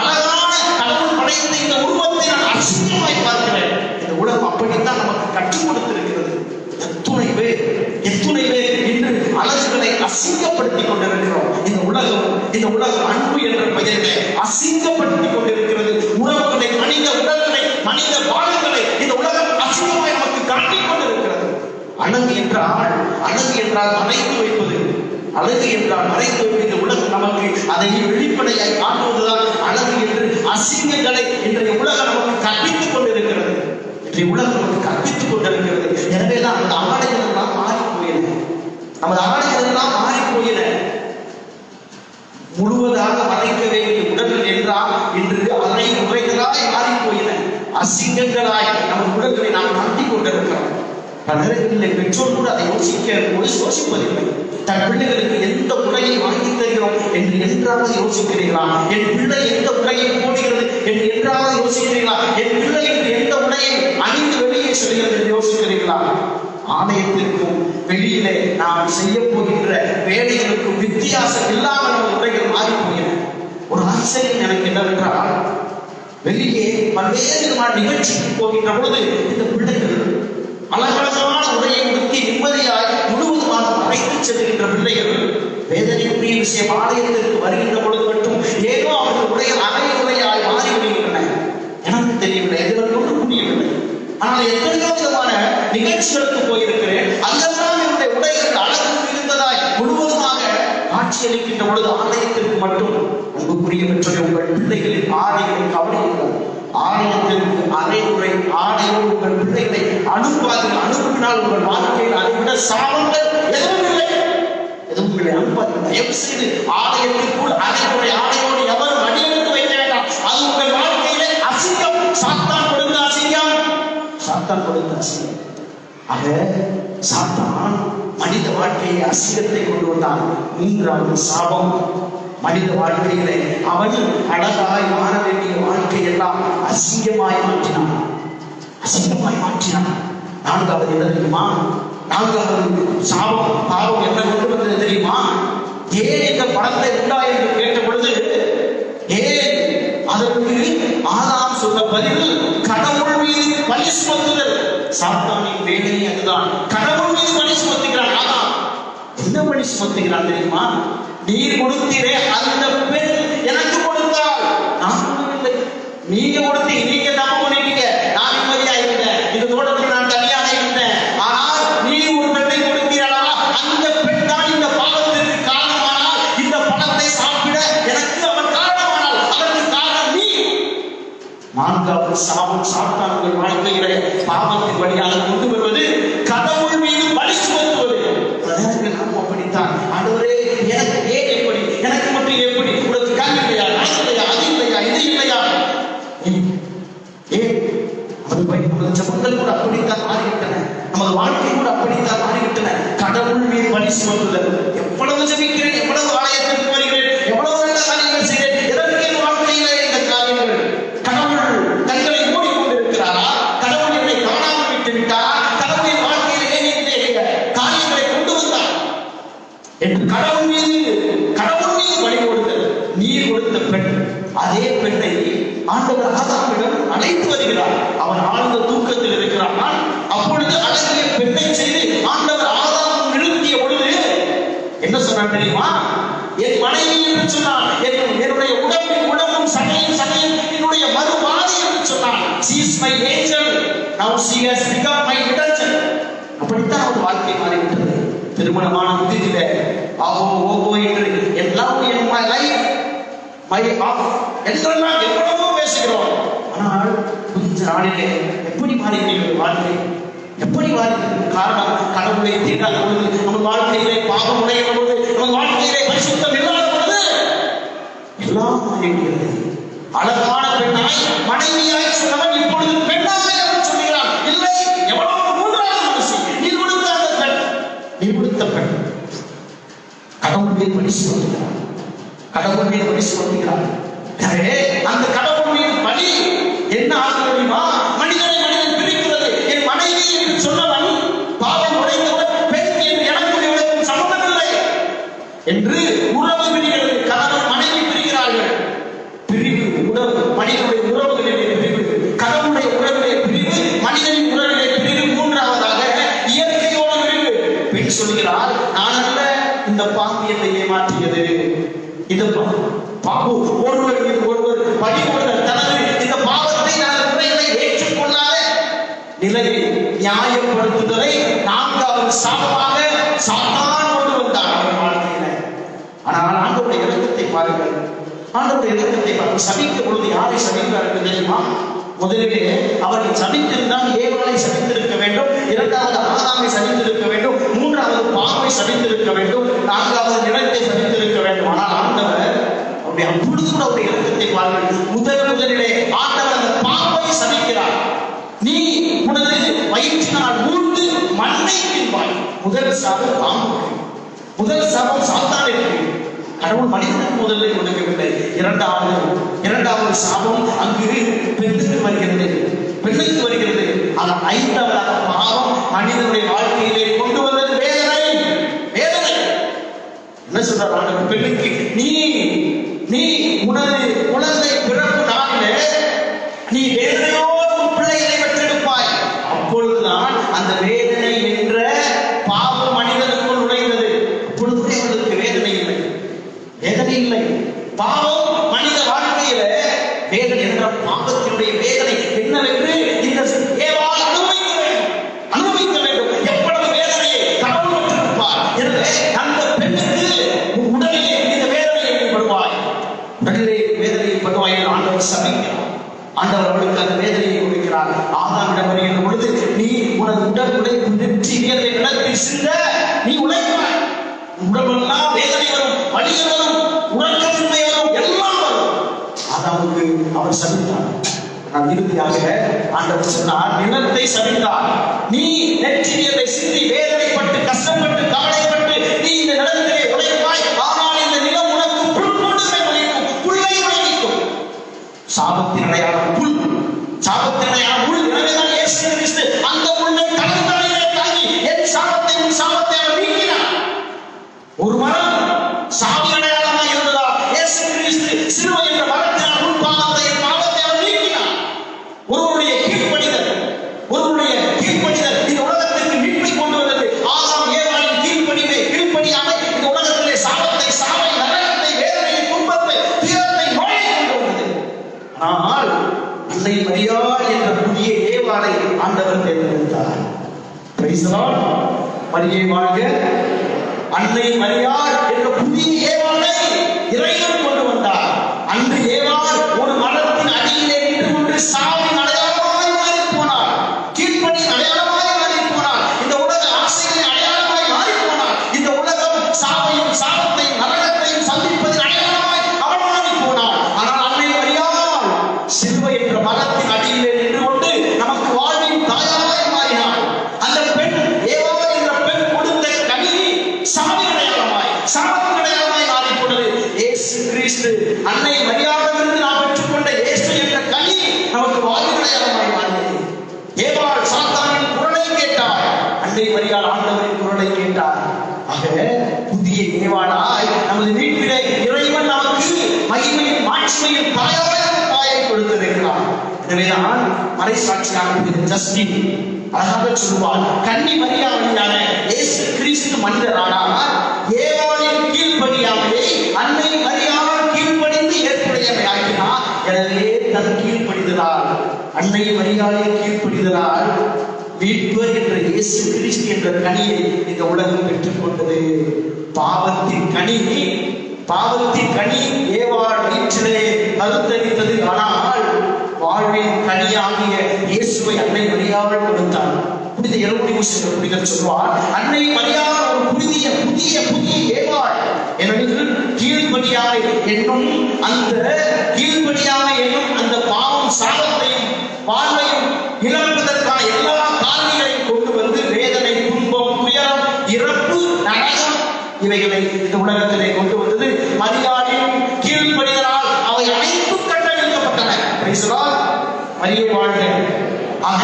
அழகான கடவுள் படைத்த இந்த உருவத்தை நான் அசிங்கமாய் பார்க்கிறேன். இந்த உலகம் அப்படித்தான் நமக்கு கற்றுக் கொடுத்திருக்கிறது. எத்துணை பேர் இன்று அழகுகளை அசிங்கப்படுத்திக் கொண்டிருக்கிறோம். இந்த உலகம் அன்பு என்ற பெயரிலே அசிங்கப்படுத்திக் கொண்டிருக்கிறது. உறவுகளை, மனித உடல்களை, மனித வாழ்களை இந்த உலகம் அசிங்கமாய் நமக்கு காட்டிக் கொண்டிருக்கிறது. அழகு என்றால் மறைத்து வைப்பது. இந்த உலகம் நமக்கு அதை வெளிப்படையாய் காட்டுவதுதான் அழகு என்று அசிங்கங்களை இன்றைய உலகம் நமக்கு கற்பித்துக் கொண்டிருக்கிறது. எனவேதான் அந்த ஆடைகள் எல்லாம் மாறி போயின. முழுவதாக மறைக்க வேண்டிய உடல்கள் என்றால் இன்று அரை முறைகளாய் மாறி போயின. அசிங்கங்களாய் நம்ம உடல்களை நாம் காட்டிக் கொண்டிருக்கிறோம். பல நேரங்களில் பெற்றோர் கூட அதை யோசிப்பதில்லை. தன் பிள்ளைகளுக்கு எந்த உடையை வாங்கி தருகிறோம் என்று என்றாவது யோசிக்கிறீர்களா? என் பிள்ளை எந்த உடையை போடுகிறது என்று என்றாவது யோசிக்கிறீர்களா? என் பிள்ளை என்று எந்த உடையை அணிந்து வெளியே செல்கிறது என்று யோசிக்கிறீர்களா? ஆலயத்திற்கும் வெளியிலே நாம் செய்ய போகின்ற வேலைகளுக்கும் வித்தியாசம் இல்லாமல் நம்ம உடைகள் மாறி போகிறது. ஒரு ஆச்சரியம் எனக்கு என்னவென்றால், வெளியே பல்வேறு விதமான நிகழ்ச்சிக்கு போகின்ற பொழுது இந்த பிள்ளைகள் அழகழகான உடையை உடுத்தி நிம்மதியாய் முழுவதுமாக மறைத்து செல்கின்ற பிள்ளைகள், வேதனைக்குரிய விஷயம், ஆலயத்திற்கு வருகின்ற பொழுது மட்டும் ஏதோ அவர்கள் உடைகள் அரை உடையாய் மாறி விடுகின்றன. எனக்கு தெரியவில்லை, எதிர்ப்பு கொண்டு முடியவில்லை. ஆனால் எத்தனையோ விதமான நிகழ்ச்சிகளுக்கு போயிருக்கிறேன். அங்கெல்லாம் என்னுடைய உடைகள் அழகு இருந்ததாய் முழுவதுமாக காட்சியளிக்கின்ற பொழுது ஆலயத்திற்கு மட்டும், அன்புக்குரிய பெற்றோரை, உங்கள் பிள்ளைகளின் ஆடைகளை கவனியுங்கள். ஆலயத்திற்கு அரை உரை ஆடையோடு உங்கள் பிள்ளைகளை அனுப்பினால் உங்கள் வாழ்க்கையில் அதை விட சாபங்கள் எதுவும் இல்லை. அனுப்பாது. தயவு செய்து ஆலயத்திற்குள் அரை உரை ஆடையோடு எவரும் அடியெடுத்து வைக்க வேண்டாம். அது உங்கள் வாழ்க்கையிலே அசிங்கம். சாத்தான் கொடுத்த அசிங்கம். ஆக சாத்தான் மனித வாழ்க்கையை அசிங்கத்தை கொண்டு வந்தான். மூன்றாவது சாபம், மனித வாழ்க்கையிலே அவன் அழகாய் மாற வேண்டிய வாழ்க்கையெல்லாம் அசிங்கமாய் மாற்றினான். நான்காவது என்ன தெரியுமா? நான்காவது சாபம், பாவம் என்ன கொண்டு வந்தது தெரியுமா? ஏன் இந்த பணத்தை உண்டா என்று கேட்ட பொழுது, ஏன் அதற்கு ஆதாம் சொன்ன பதில் கடவுள் மீது பழி சுமத்துதல். சாத்தானின் வேலை அதுதான். கடவுள் மீது பழி சுமத்துகிறான். ஆதாம் என்ன பழி சுமத்துகிறான் தெரியுமா? நீர் கொடுத்தீரே, அந்த பெண் எனக்கு கொடுத்தாள், நான் கொடுக்கவில்லை. நீங்க கொடுத்தீங்க, நீங்க தப்பு பண்ணிட்டீங்க, நான் நிம்மதியா இருந்தேன், இந்த தோட்டத்தில் நான் தனியாக இருந்தேன். ஆனால் நீ ஒரு பெண்ணை கொடுத்தீரா, அந்த பெண் தான் இந்த பாவத்திற்கு காரணமானால், இந்த பணத்தை சாப்பிட எனக்கு அவன் காரணமானால், அதற்கு காரணம் நீ. நான்காவது சாபம், சாத்தான்கள் வாழ்க்கையில பாவத்தின் வழியாக கொண்டு வருவது கடவுள் மீது பழி சுமத்துவது. நாம் அப்படித்தான். ஆண்டவரே, எனக்கு ஏன் எப்படி, எனக்கு மட்டும் எப்படி, உனக்கு கண் இல்லையா, நான் இல்லையா, அது இல்லையா, இது இல்லையா? ஏன் நமது ஜபங்கள் கூட அப்படித்தான் மாறிவிட்டன. நமது வாழ்க்கை கூட அப்படித்தான் மாறிவிட்டன. கடவுள் மீது பழி சுமத்துதல். எவ்வளவு ஜபிக்கிறேன், எவ்வளவு ஆலயத்திற்கு வருகிறேன், எவ்வளவு நல்ல காரியங்கள் செய்கிறேன், எதற்கு என் வாழ்க்கையிலே இந்த காரியங்கள்? கடவுள் தங்களை மூடிக்கொண்டிருக்கிறாரா? கடவுள் என்னை காணாமல் விட்டு விட்டாரா? கடவுளின் வாழ்க்கையில் ஏன் இந்த காரியங்களை கொண்டு வந்தார் என்று கடவுள் மீது பழி கொடுத்தல். நீர் கொடுத்த பெண், அதே பெண்ணை ஆண்டவர் ஆதாமிடம் அழைத்து வருகிறார். அவன் ஆழ்ந்த தூக்கத்தில் இருக்கிறான். அப்பொழுது அழகிய பெண்ணை செய்து ஆண்டவர் ஆதாம் நிறுத்திய பொழுது என்ன சொன்னான் தெரியுமா? என் மனைவி என்று சொன்னான். என்னுடைய உடம்பும் சகையும் என்னுடைய மறுபாதி என்று சொன்னான். She is my angel. Now she has become my detergent. அப்படித்தான் ஒரு வாழ்க்கை மாறிவிட்டது. திருமணமான புதிதிலே ஆகோ ஓகோ என்று எல்லாம் in my life மை ஆஃப் என்றெல்லாம் எவ்வளவோ பேசுகிறோம். ஆனால் கொஞ்ச நாளிலே எப்படி மாறிவிட்டது வாழ்க்கை? எப்படி மாறிவிட்டது? காரணம், கடவுளை தேடாத பொழுது, நம்ம வாழ்க்கையிலே பாவம் உடைய பொழுது, நம்ம வாழ்க்கையிலே பரிசுத்தம் இல்லாத பொழுது எல்லாம் மாறிவிட்டது. அழகான பெண்ணாய் மனைவியாய் சொன்னவன் இப்பொழுது பெண்ணாக சொல்கிறான். இல்லை, எவ்வளவு மூன்றாவது மனுஷி, நீ கொடுத்த அந்த பெண், நீ கொடுத்த பெண் கடவுள் மீது பழி சுமத்துகிறார். கடவுள் மீது பழி சுமத்துகிறார். எனவே அந்த கடவுள் மீது பழி என்ன ஆக முடியுமா? மனிதனை மனிதன் பிரிக்கிறது. என் மனைவி என்று சொன்னவன் பாவம் உடைந்தவன் பெண் என்று எனக்கு சமமில்லை என்று உறவு பிரிகிறது. கணவன் மனைவி பிரிகிறார்கள். பிரிவு உறவு, மனிதனுடைய உறவுகளிலே பிரிவு, கடவுளுடைய உறவிலே பிரிவு, மனிதனின் உறவிலே பிரிவு. மூன்றாவதாக இயற்கையோடு பிரிவு. பெண் சொல்கிறார், நான் அல்ல, இந்த பாம்பு என்னை ஏமாற்றியது. இந்த பாம்பு ஒருவர் மீது ஒருவர் பழிகொண்ட தனது இந்த பாவத்தை நான் குறைகளை ஏற்றுக்கொள்ளாத நிலையை நியாயப்படுத்துதலை நான்காவது சாபமாக சாத்தான் கொண்டு வந்தார் அவர் வாழ்க்கையில. ஆனால் ஆண்டவருடைய இரக்கத்தை பாருங்கள். ஆண்டவருடைய இரக்கத்தை பாருங்கள். சபிக்க பொழுது யாரை சபிக்கிறார்கள் தெரியுமா? முதலிலே அவர்கள் சபித்திருந்தால் ஏவாளை சபித்திருக்க வேண்டும், இரண்டாவது ஆதாமை சபித்திருக்க வேண்டும், மூன்றாவது பாம்பை சபித்திருக்க வேண்டும், நான்காவது நிலத்தை சபித்திருக்க வேண்டும். ஆனால் ஆண்டவர் அவருடைய அப்பொழுது கூட அவருடைய இரக்கத்தை பாருங்கள். முதலிலே ஆண்டவர் அந்த பாம்பை சபிக்கிறார். நீ உனது வயிற்றினால் ஊர்ந்து மண்ணை தின்பாய். முதல் சாபம் பாம்பு, முதல் சாபம் சாத்தானுக்கு. கடவுள் மனிதனுக்கு முதலில் கொடுக்கவில்லை. இரண்டாவது சாபம் அங்கு பெண்ணுக்கு வருகிறது, பெண்ணுக்கு வருகிறது. ஆனால் ஐந்தாவதாக பாவம் மனிதனுடைய வாழ்க்கையிலே கொண்டு வந்தது வேதனை. வேதனை என்ன சொல்றாங்க? பெண்ணுக்கு நீ உனது குழந்தை பிறப்பு நாளிலே நீ வேதனையோடு பிள்ளைகளை பெற்றெடுப்பாய். அப்பொழுதுதான் அந்த வேதனை என்ற பாவம் மனிதனுக்குள் நுழைந்தது. அப்பொழுது அவர்களுக்கு வேதனை இல்லை, வேதனை இல்லை. பாவம் மனித வாழ்க்கையில வேதனை என்ற பாவத்தினுடைய வேதனை என்னவென்று இந்த ஏவாள் அனுபவிக்க வேண்டும். எவ்வளவு வேதனையை கடவுள் பெற்றிருப்பார். எனவே அந்த பெண்ணுக்கு உடலிலே இந்த வேதனையை படுவாய், உடலிலே வேதனையை படுவாய் என்று ஆண்டவர் சபிக்கிறார். ஆண்டவர் அவளுக்கு அந்த வேதனையை கொடுக்கிறார். ஆதாமிடம் வருகின்ற பொழுது நீ உனது உடல் உழைப்பு நெற்றி வியர்வை நிலத்தில் சிந்த நீ உழைப்பாய். உடம்பெல்லாம் வேதனை வரும், வலி வரும், உறக்கமின்மை வரும், எல்லாம் வரும். ஆதாமுக்கு அவர் சபித்தார். நான் இறுதியாக ஆண்டவர் சொன்னார், நிலத்தை சபித்தார். நீ நெற்றி வியர்வை சிந்தி வேதனைப்பட்டு கஷ்டப்பட்டு கவலைப்பட்டு நீ இந்த நிலத்திலே உழைப்பாய். ஆனால் இந்த நிலம் உனக்கு புல்கொண்டுமை வலிக்கும், புல்லை வலிக்கும். சாபத்தின் அடையாளம் புல், சாபத்தின் அடையாளம் புல். எனவேதான் இயேசு கிறிஸ்து அந்த புல்லை கடற்கரையிலே தாங்கி என் சாபத்தை உன் சாபத்தை அவர் நீக்கினார். ஒரு மரம் சாவி அடையாளமாக இருந்ததா? இயேசு கிறிஸ்து சிலுவை என்ற மரத்தினால் உன் பாவத்தை என் பாவத்தை அவர் நீக்கினார். ஒருவருடைய கீழ்ப்படிதல் இந்த உலகத்திற்கு மீட்பை கொண்டு வந்தது. ஆதாம் ஏவாளின் கீழ்ப்படியாமை இந்த உலகத்திலே சாபத்தை, சாவை, நரகத்தை, வேதனையை, துன்பத்தை, துயரத்தை, நோயை கொண்டு வந்தது. ஆனால் அன்னை மரியாள் என்ற புதிய ஏவாளை ஆண்டவர் தேர்ந்தெடுத்தார். Praise the Lord. மரியே வாழ்க. அன்னை மரியாள் என்ற புதிய ஏவாளை இறைவன் கொண்டு வந்தார். அன்று ஏவாள் ஒரு மரத்தின் அடியிலே நின்று கொண்டு சாவின் அடையாளமாய் மாறி போனார், கீழ்ப்படியின் அடையாளமாய் மாறி போனார், இந்த உலக ஆசைகளின் அடையாளமாய் மாறி போனார். இந்த உலகம் சாவையும் சாபத்தையும் நரகத்தையும் சந்திப்பதின் அடையாளமாய் அவள் மாறி போனார். ஆனால் அன்னை மரியாள் சிலுவை என்ற மரத்தின் அடியிலே நின்று கொண்டு நமக்கு வாழ்வின் தாயாய் மாறினார். அந்த பெண் ஏவாள் என்ற பெண் கொடுத்த கனி சாவின் அடையாளமாய், சாபத்தின் அடையாளமாய் மாறி போனது. இயேசு கிறிஸ்து அன்னை மரியாளிடமிருந்து நாம் பெற்றுக்கொண்ட இயேசு என்ற கனி நமக்கு வாழ்வின் அடையாளமாய் மாறியது. ஏவாள் சாத்தானின் குரலை கேட்டார், அன்னை மரியாள் ஆண்டவரின் குரலை கேட்டார். ஆக புதிய ஏவாளாய் நமது வீட்டிலே இறைவன் நமக்கு மகிமையும் மாட்சிமையும் தாயை கொடுத்திருக்கிறார். எனவேதான் மறைசாட்சியாக ஜஸ்டின் அழகாக சொல்வார், கன்னி மரியாதையான இயேசு கிறிஸ்து மனிதரானார். ஏவாளின் கீழ்ப்படியாமையை அன்னை மரியாள் கீழ்ப்படிந்து ஏற்புடையமையாக்கினார். எனவே தன் கீழ்ப்படிதலால், அன்னை மரியாளின் கீழ்ப்படிதலால் மீட்பர் என்ற இயேசு கிறிஸ்து என்ற கனியை இந்த உலகம் பெற்றுக் கொண்டது. பாவத்தின் கனி பாவத்தின் கனி ஏவாள் வயிற்றிலே கருத்தரித்தது. ஆனால் வாழ்வின் கனியாகிய இயேசுவை அன்னை மரியாள் கொடுத்தார். புனித எரோனிமுஸ் என்ற புனிதர் சொல்வார், அன்னை மரியாள் ஒரு புதிய ஏவாள். எனவே கீழ்ப்படியாமை என்னும் அந்த பாவம் சாபத்தையும் வாழ்வையும் இழப்பதற்கான எல்லா காரணிகளையும் கொண்டு வந்து வேதனை, துன்பம், துயரம், இறப்பு, நரகம் இவைகளை இந்த உலகத்திலே கொண்டு வந்தது மரியாளின் கீழ்ப்படிதலால். அவை அனைத்தும் கட்டமைக்கப்பட்டன. மரியை வாழ்க. ஆக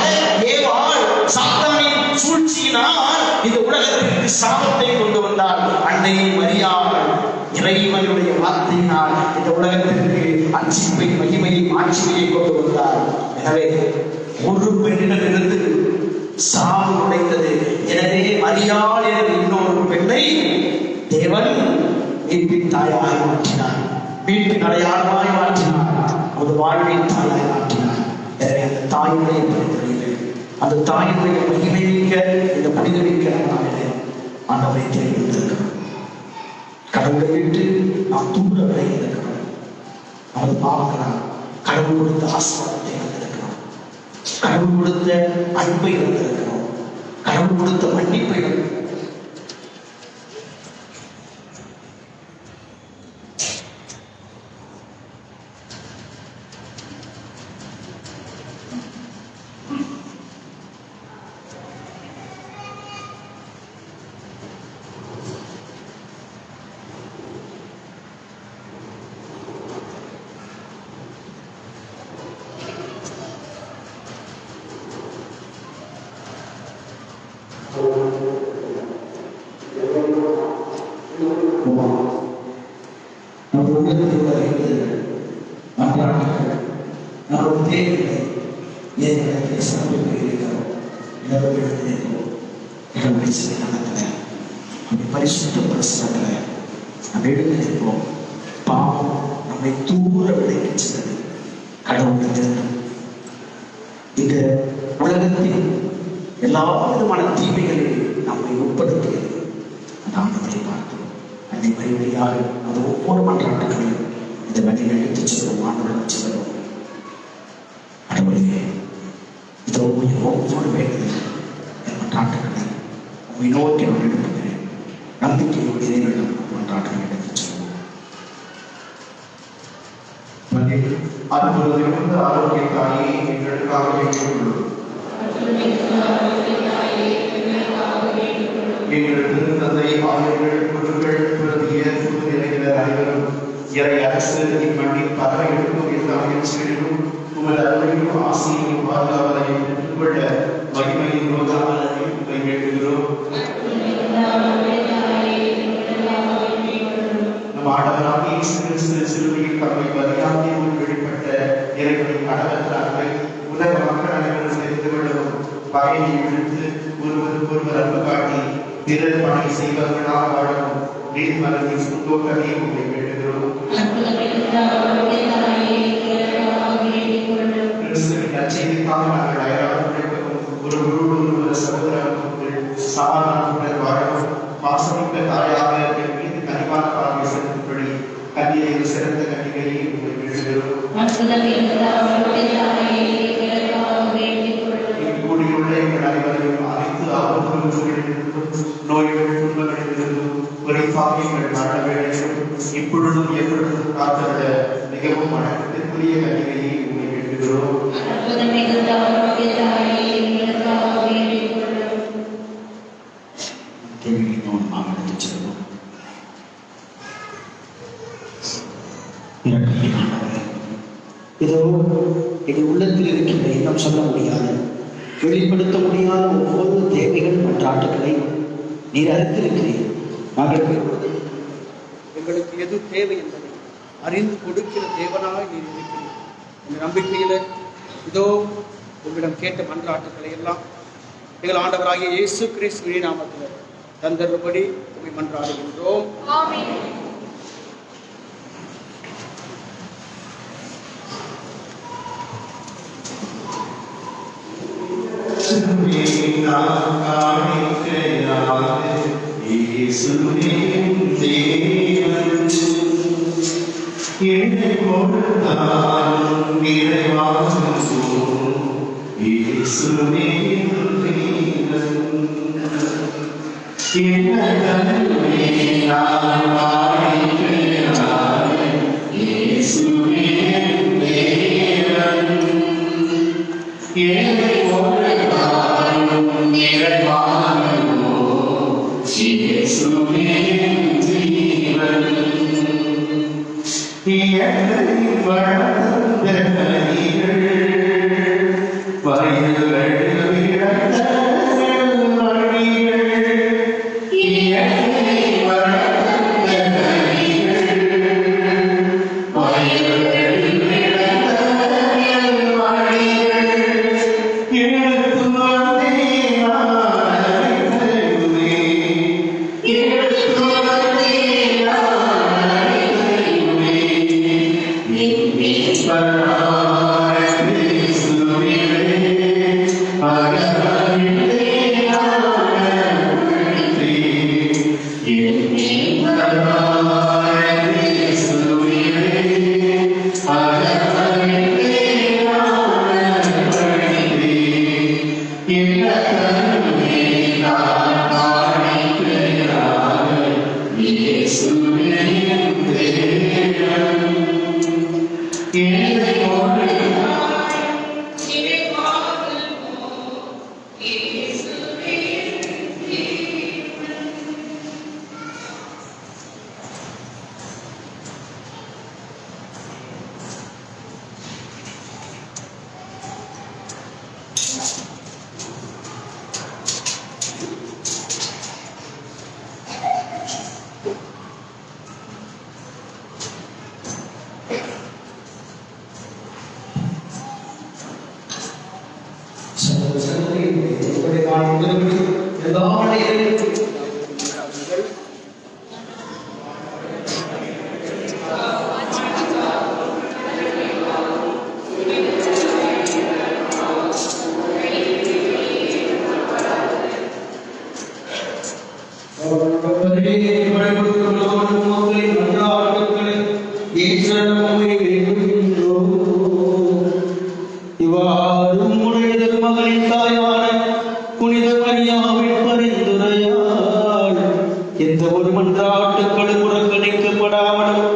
ஏவாள் சாத்தானின் சூழ்ச்சியினால் இந்த உலகத்திற்கு சாபத்தை கொண்டு வந்தார். அன்னை மரியாள் இறைவனுடைய வார்த்தையினால் இந்த உலகத்திற்கு அச்சிப்பை, மகிமையை, ஆட்சியை கொண்டு வந்தார். எனவே ஒரு பெண்ணிடமிருந்து சாவு நுழைந்தது. எனவே மரியாள் என்ற இன்னொரு பெண்ணை தேவன் மீட்பின் தாயாக மாற்றினார், மீட்பின் அடையாளமாய் மாற்றினார், ஒரு வாழ்வின் தாயாய் மாற்றினார். எனவே அந்த தாயுடைய பரிந்துரையிலே, அந்த தாயுடைய மகிமைமிக்க இந்த புனிதமிக்க நாளிலே ஆண்டவரை தேர்ந்தெடுத்திருக்கிறோம். கடவுளை விட்டு நாம் தூர விலகி இருக்கிறோம். அவர் பார்க்கிறார். கடவுள் கொடுத்த ஆசீர்வாதத்தை இழந்திருக்கிறோம், கடவுள் கொடுத்த அன்பை இழந்திருக்கிறோம், கடவுள் கொடுத்த மன்னிப்பை இழந்திருக்கிறோம். பாவம் நம்மை தூர விளைவிச்சது. கடவுள் இந்த உலகத்தின் எல்லா விதமான தீமைகளையும் நம்மை உட்படுத்தியது. ஆண்டவரை பார்த்தோம். அன்னை மரியாள் அது ஒவ்வொரு மன்றாட்டுகளையும் இந்த வழியில் எடுத்துச் செல்லும். ஆண்டவர்கள் செல்லும். கடவுளே, இதோ ஒவ்வொரு வேலையும் மன்றாட்டுகளை உண்மை நோக்கி நான் எழுப்புகிறேன். நம்பிக்கையோடு இறைவனிடம் மன்றாட்டுகளை எடுத்துச் செல்வோம். அற்புதத்திலிருந்து ஆரோக்கியத்தாயே எங்களுக்காக வேண்டியுள்ளது. எங்கள் திருத்தந்தை, ஆயர்கள், குருக்கள், பிரதிய நிறைந்த அனைவரும் இறை அரசு இம்மண்ணின் பரவ எடுக்கும் எந்த முயற்சிகளிலும் உமது அருளையும் ஆசையையும் பாதுகாவலையும் பெற்றுக்கொள்ள மகிமையின் ரோதாவலை உங்களை வேண்டுகிறோம். நம் ஆண்டவராகிய இயேசு கிறிஸ்து சிலுவையில் தம்மை பலியாக்கியதில் வெளிப்பட்ட இறைவனின் கடவுள் அன்பை உலக மக்கள் அனைவரும் தெரிந்து கொள்ளவும் பகையை விடுத்து ஒருவருக்கொருவர் அன்பு காட்டி பிறர் பணி செய்வர்களாக வாழவும் நீர்மலரின் சுத்தோக்கமே உங்களை வேண்டுகிறோம். கிறிஸ்துவின் நற்செய்திக்காக நாங்கள் அயராது உழைக்கவும் ஒருவரோடு சகோதரர்கள் சமாதானத்துடன் வாழவும் பாசமிக்க தாயாக என் மீது கனிவான பார்வை செலுத்தும்படி கன்னிகையில் சிறந்த கன்னிகையை உங்களை வேண்டுகிறோம். கூடியுள்ள எங்கள் அனைவரையும் அனைத்து ஆபத்துகளிலிருந்தும் நோய்கள், துன்பங்களிலிருந்தும் குறிப்பாக எங்கள் மரண வேளையிலும் இப்பொழுதும் எப்பொழுதும் காத்திருந்த மிகவும் வணக்கத்திற்குரிய கன்னிகையை உங்களை வேண்டுகிறோம். இதோ எங்கள் உள்ளத்தில் இருக்கின்ற இன்னும் சொல்ல முடியாத, வெளிப்படுத்த முடியாத ஒவ்வொரு தேவைகள் மன்றாட்டுகளை நீர் அறிந்திருக்கிறீர். நாங்கள் எங்களுக்கு எது தேவை என்பதை அறிந்து கொடுக்கிற தேவனாக நீர் இருக்கிறீர். இந்த நம்பிக்கையில இதோ உங்களிடம் கேட்ட மன்றாட்டுக்களை எல்லாம் எங்கள் ஆண்டவராகிய இயேசு கிறிஸ்துவின் நாமத்தில் தந்தரும்படி உங்களை மன்றாடுகின்றோம். இயேசுவின் தேவன் என்னை கொடுத்தாலும் இறைவாசம் இயேசுவே என்ன கருணை நான் வாழ்கிறேன் இயேசுவே தேவன் என்னை கொடுத்தாலும் இறைவாசம் இயேசுவே ஜீவன் என்னை வளர்ந்த கனிகள் வயல்களில் விளைந்த மணிகள் என்னை வளர்ந்த கனிகள் வயல்களில் விளைந்த மணிகள் எடுத்து வந்தேன் நான் கருவே எடுத்து வந்தேன் நான் கருவே இவ்வாறும் உடைய திருமகனின் தாயான புனித மரியாவின் பரிந்துரையால் எந்த ஒரு மன்றாட்டுக்களும் புறக்கணிக்கப்படாமலும்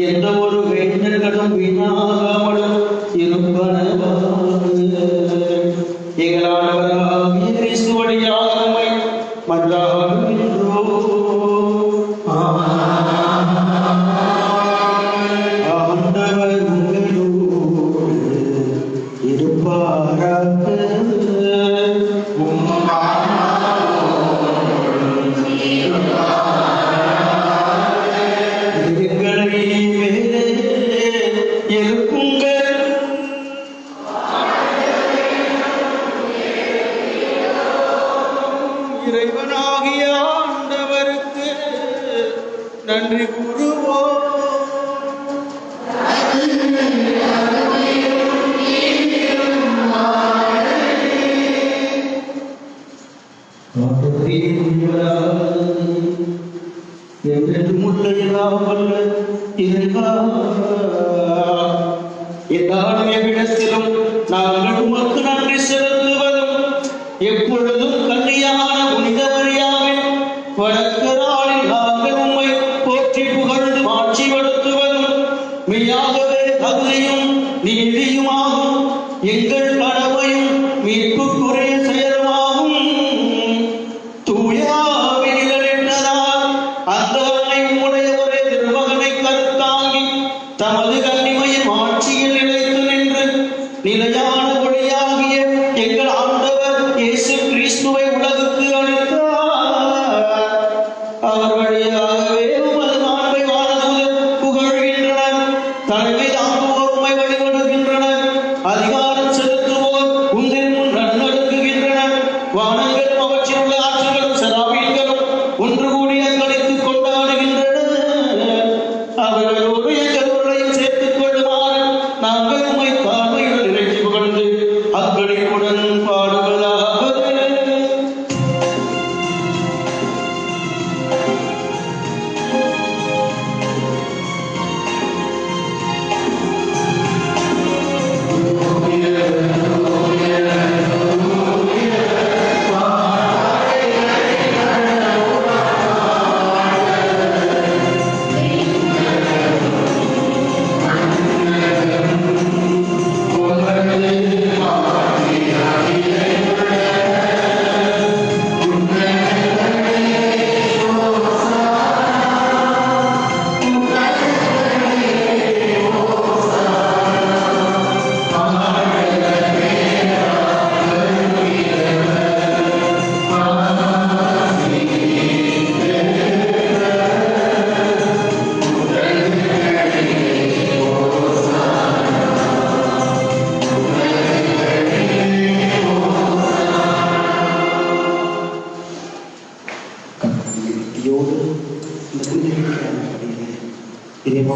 எந்த ஒரு வேண்டல்களும் வீணாகாமலும் இருப்பனவாக எங்களானவராகிய கிறிஸ்து வழியாக நம்மை மன்றாடுகின்றோம். ஆண்டவர் உங்களோடு இருப்பாராக. எங்களை மேலே எழுப்புங்கள். இறைவனாகிய ஆண்டவருக்கு நன்றி கூறுவோம். என்றும் உள்ள எல்லாம் வல்ல இறைவா, என்னாலும் எவ்விடத்திலும் நாங்கள் உமக்கு நன்றி செலுத்துவதும் எப்பொழுதும் கன்னியான புனித மரியாவின் வழக்கராளில் நாங்கள் உம்மை போற்றி புகழ்ந்து மாட்சிப்படுத்துவதும் மெய்யாகவே தகுதியும் நீதியுமாகும். எங்கள் கடமையும் மீட்புக்குரிய செயலுமாகும். தூயாவினிலென்றதால் அந்த அன்னை உடைய ஒரே திருமகனை கருத்தாங்கி தமது கன்னிமையின் ஆட்சியில் நிலைத்து நின்று நிலையான ஒளியாகிய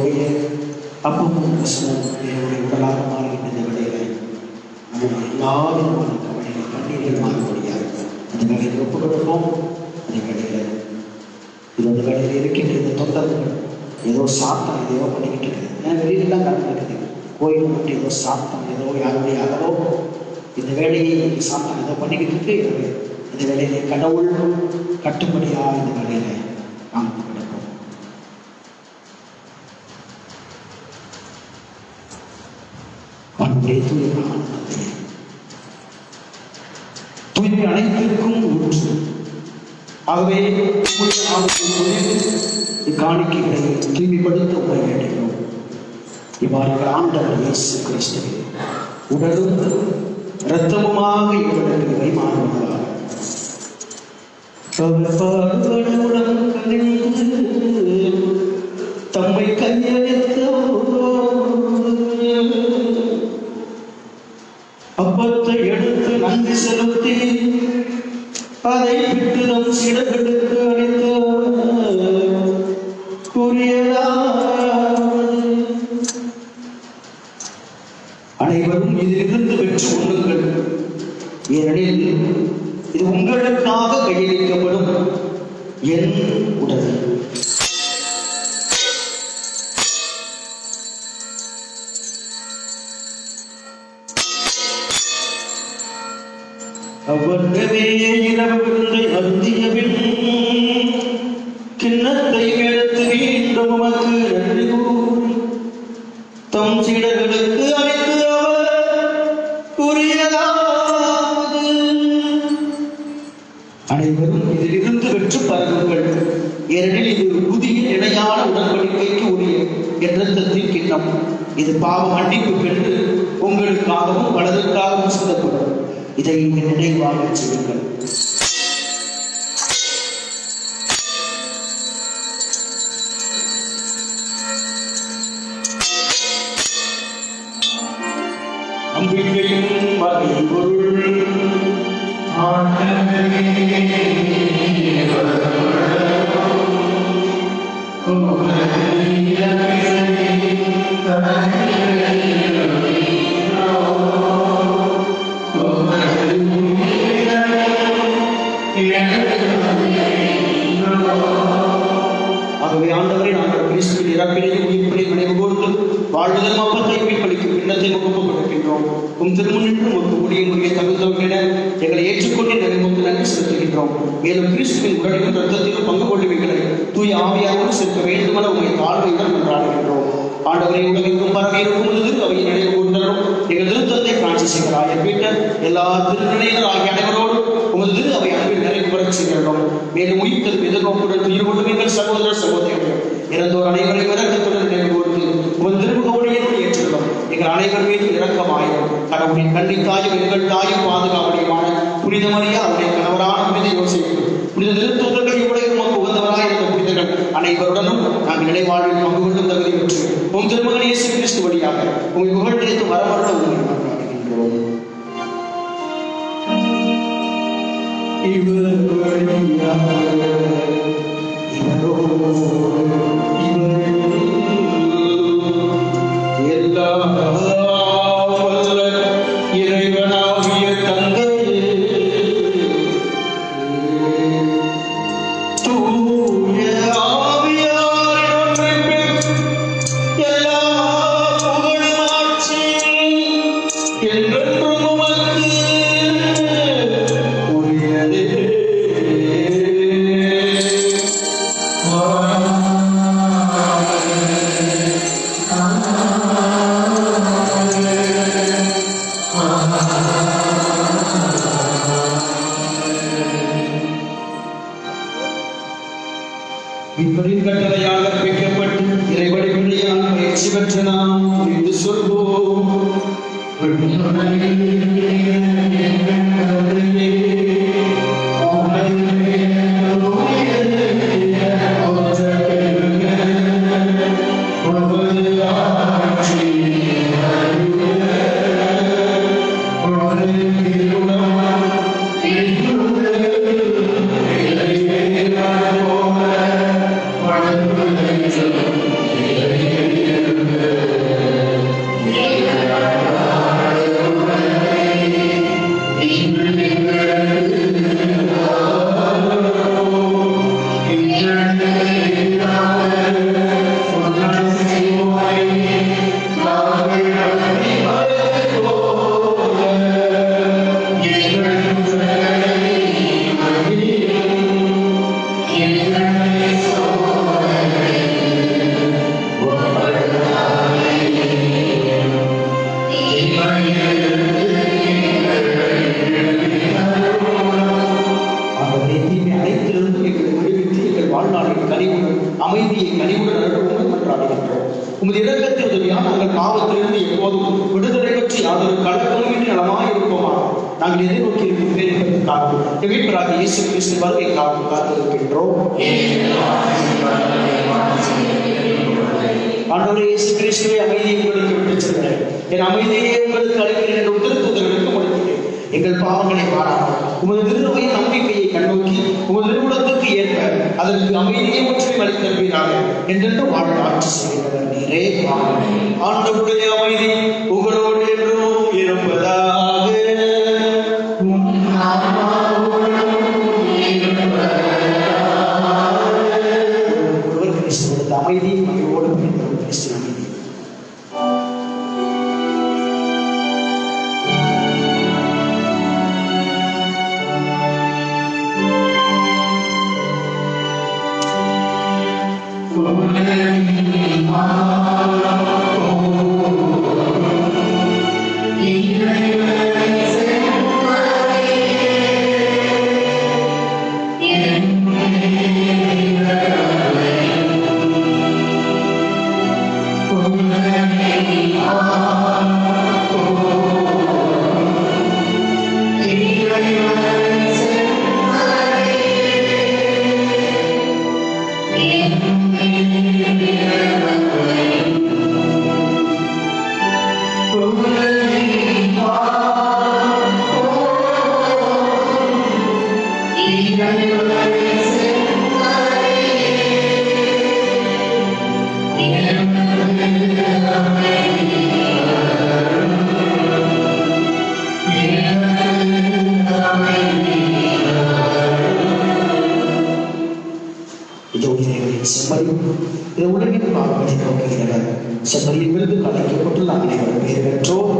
தேவனுடைய அப்பமும் ரசமும் தேவனுடைய உடலாக மாறுகின்ற இந்த வேளையிலே நம்முடைய எல்லா விதமான கவலைகள் கண்ணீர்கள் மாறுபடியாக அந்த வேலையில் ஒப்புக் கொடுப்போம். அந்த வேலையில் இது அந்த வேலையில் இருக்கின்ற இந்த தொந்தரவுகள் ஏதோ சாத்தம் ஏதோ பண்ணிக்கிட்டு இருக்குது. ஏன்னா வெளியிலாம் நடந்துருக்குது. கோயில் மட்டும் ஏதோ சாத்தம் ஏதோ யாருடைய அகலோ இந்த வேலையை சாத்தம் ஏதோ பண்ணிக்கிட்டு இருக்கு. இந்த வேலையிலே கடவுள் கட்டுப்படியா இந்த வேலையில நாம் கிடப்போம். அவனுடைய தூய்மை அனைத்திற்கும் ஊற்று. ஆகவே காணிக்கைகளை தூய்மைப்படுத்த உணர வேண்டும். இவ்வாறு ஆண்டவர் இயேசு கிறிஸ்துவே உடலும் இரத்தமுமாக இவர்களுக்கு இவை மாறுவதாக தம்மை கையளித்த அப்பத்தை எடுத்து நன்றி செலுத்தி அதை விட்டு நம் சிடர்களுக்கு அளித்த அனைவரும் இதிலிருந்து பெற்று கொள்ளுங்கள். ஏனெனில் இது உங்களுக்காக கையளிக்கப்படும் என் உடல். அவ்வளவே இரவு விருந்தை அருந்தியபின் கிண்ணத்தை எடுத்து மீண்டும் உமக்கு நன்றி கூறி தம் சீடர்களுக்கு அளித்து அவர் கூறியதாவது, அனைவரும் இதிலிருந்து பெற்று பருகுங்கள். ஏனெனில் இது புதிய நிலையான உடன்படிக்கைக்கு உரிய இரத்தத்தின் கிண்ணம். இது பாவ மன்னிப்பு பெற்று உங்களுக்காகவும் பலருக்காகவும் சிந்தப்படும். இதை நினைவாக செய்யுங்கள். நம்பிக்கையின் மறைபொருள் ஆகவே ஆண்டவரை நாங்கள் கிறிஸ்துவின் இறப்பினையும் உயிர்ப்பினையும் நினைவு கூர்ந்து வாழ்வதன் அப்பத்தை மீட்பளிக்கும் பின்னத்தை ஒப்புக் கொடுக்கின்றோம். திருமுன்னின்று உமக்கு முடிய தகுந்தவர்களென எங்களை ஏற்றுக்கொண்டு நிறைமுக்கு நன்றி செலுத்துகின்றோம். மேலும் கிறிஸ்துவின் உடலிலும் ரத்தத்திலும் பங்கு கொள்ளுமைகளை தூய ஆவியாரோடு சேர்க்க வேண்டுமென உங்களை தாழ்மையுடன் கொண்டாடுகின்றோம். ஆண்டவரை உலகிற்கும் பரவியிருக்கும் அவையை நினைவு கூர்ந்தரும் எங்கள் திருத்தந்தை பிரான்சிஸ் ஆயர் பீட்டர் எல்லா திருநிலையினர் ஆகிய அனைவரோடு உமது திரு அவை அன்பில் நிறைவு பெறச் செய்கின்றோம். மேலும் உயிர்த்தல் எதிர்நோக்குடன் துயிர் கொள்ளும் எங்கள் சகோதர சகோதரிகள் இறந்தோர் அனைவரையும் இறக்கத்துடன் நினைவு கூர்ந்து உமது திருமுகவுடையதை ஏற்றுள்ளோம். எங்கள் அனைவர் மீது இரக்கமாயிரும். கடவுளின் கண்ணி தாயும் எங்கள் தாயும் பாதுகாவலியுமான புனித மரியா அவருடைய கணவரான புனித யோசேப்பு புனித திருத்தூதர்கள் இவ்வுலகில் உமக்கு உகந்தவராய் இருந்த புனிதர்கள் அனைவருடனும் நாங்கள் நிலைவாழ்வில் பங்கு கொள்ளும் தகுதி பெற்று உம் திருமகன் இயேசு கிறிஸ்து வழியாக உங்கள் புகழ்நிலைத்து வரவர உங்களை கொண்டாடுகின்றோம். இறைவனாகிய தந்தையே தூய ஆவியாரின் எல்லா புகழும் ஆட்சியும் என்றென்றும் உமக்கு உரியதே. இப்படின் கட்டளையாக பிடிக்கப்பட்டு இறைவழியால் பயிற்சி பெற்ற நாம் புரிந்து சொல்வோம். Thank you. உமது இரக்கத்தை உதவியால் நாங்கள் பாவத்திலிருந்து எப்போதும் விடுதலை பற்றி யாதொரு கலக்கமின்றி நலமாய் இருப்போமா. நாங்கள் எதிர்நோக்கி இருக்கும் பேரின்பதற்காக மீட்பராக இயேசு கிறிஸ்து வருகைக்காக காத்திருக்கின்றோம். ஆண்டவரே இயேசு கிறிஸ்துவை அமைதியை உங்களுக்கு விட்டுச் செல்கிறேன், என் அமைதியை உங்களுக்கு அளிக்கிறேன் என்று திருத்தூதர்களுக்கு முடிக்கிறேன். எங்கள் பாவங்களை மாறாமல் உமது திருவை நம்பிக்கையை கண்ணோக்கி உமது நிறுவனத்துக்கு ஏற்ப அதற்கு அமைதியை முற்றிலும் அளித்தருவீராக என்றென்று வாழ்ந்து ஆட்சி செய்கிறவர் நீரே. ஆண்டவருடைய அமைதி உங்களோடு என்றும் இருப்பதாக. கிறிஸ்துவ அமைதி மகிழ்வோடு கிறிஸ்துவ அமைதி. செம்மறியில் விருது அழைக்கப்பட்டுள்ள அனைவரும் பேர் பெற்றோர்.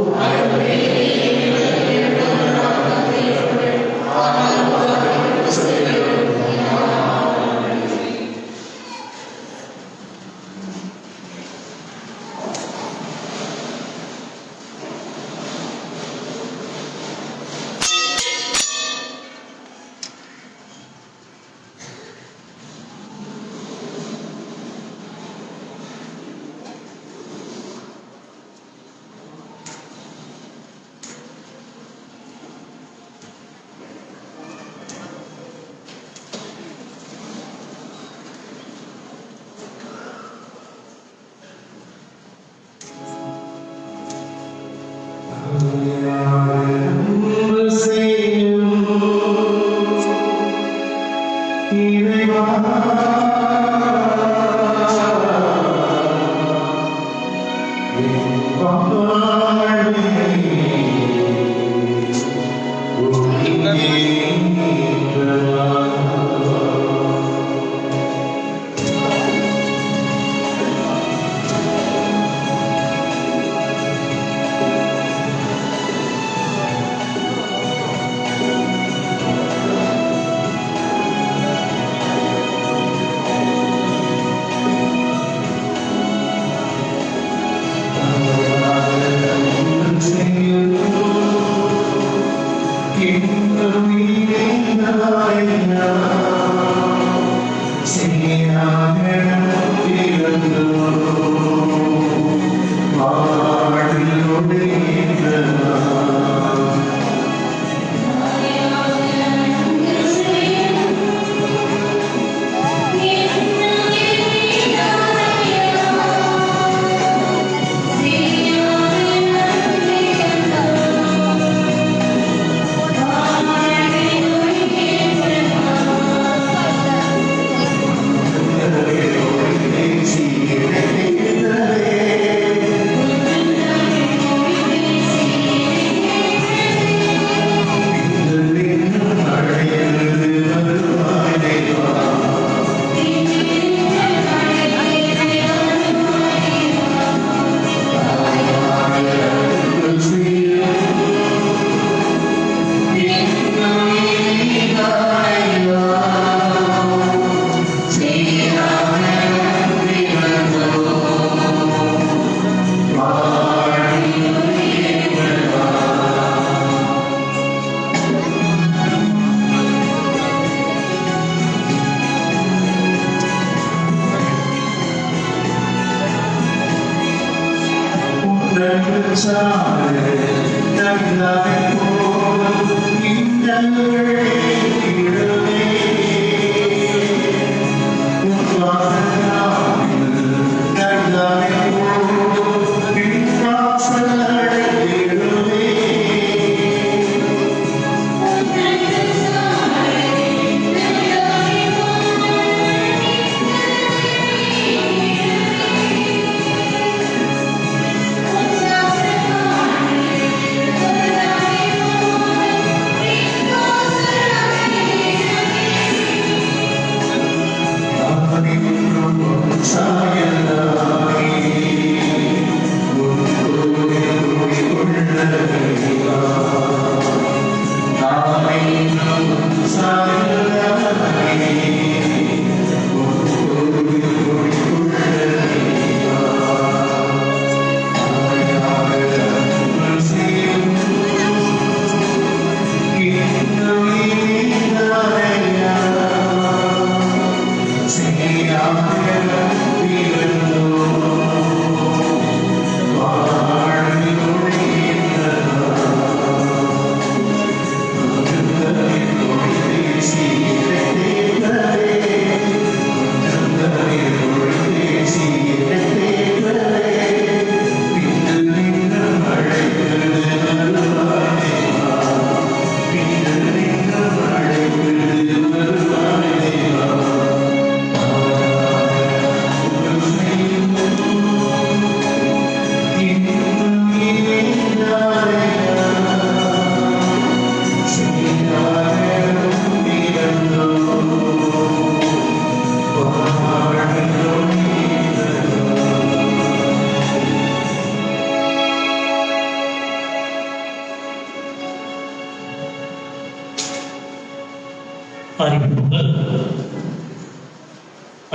அறிவிப்புகள்.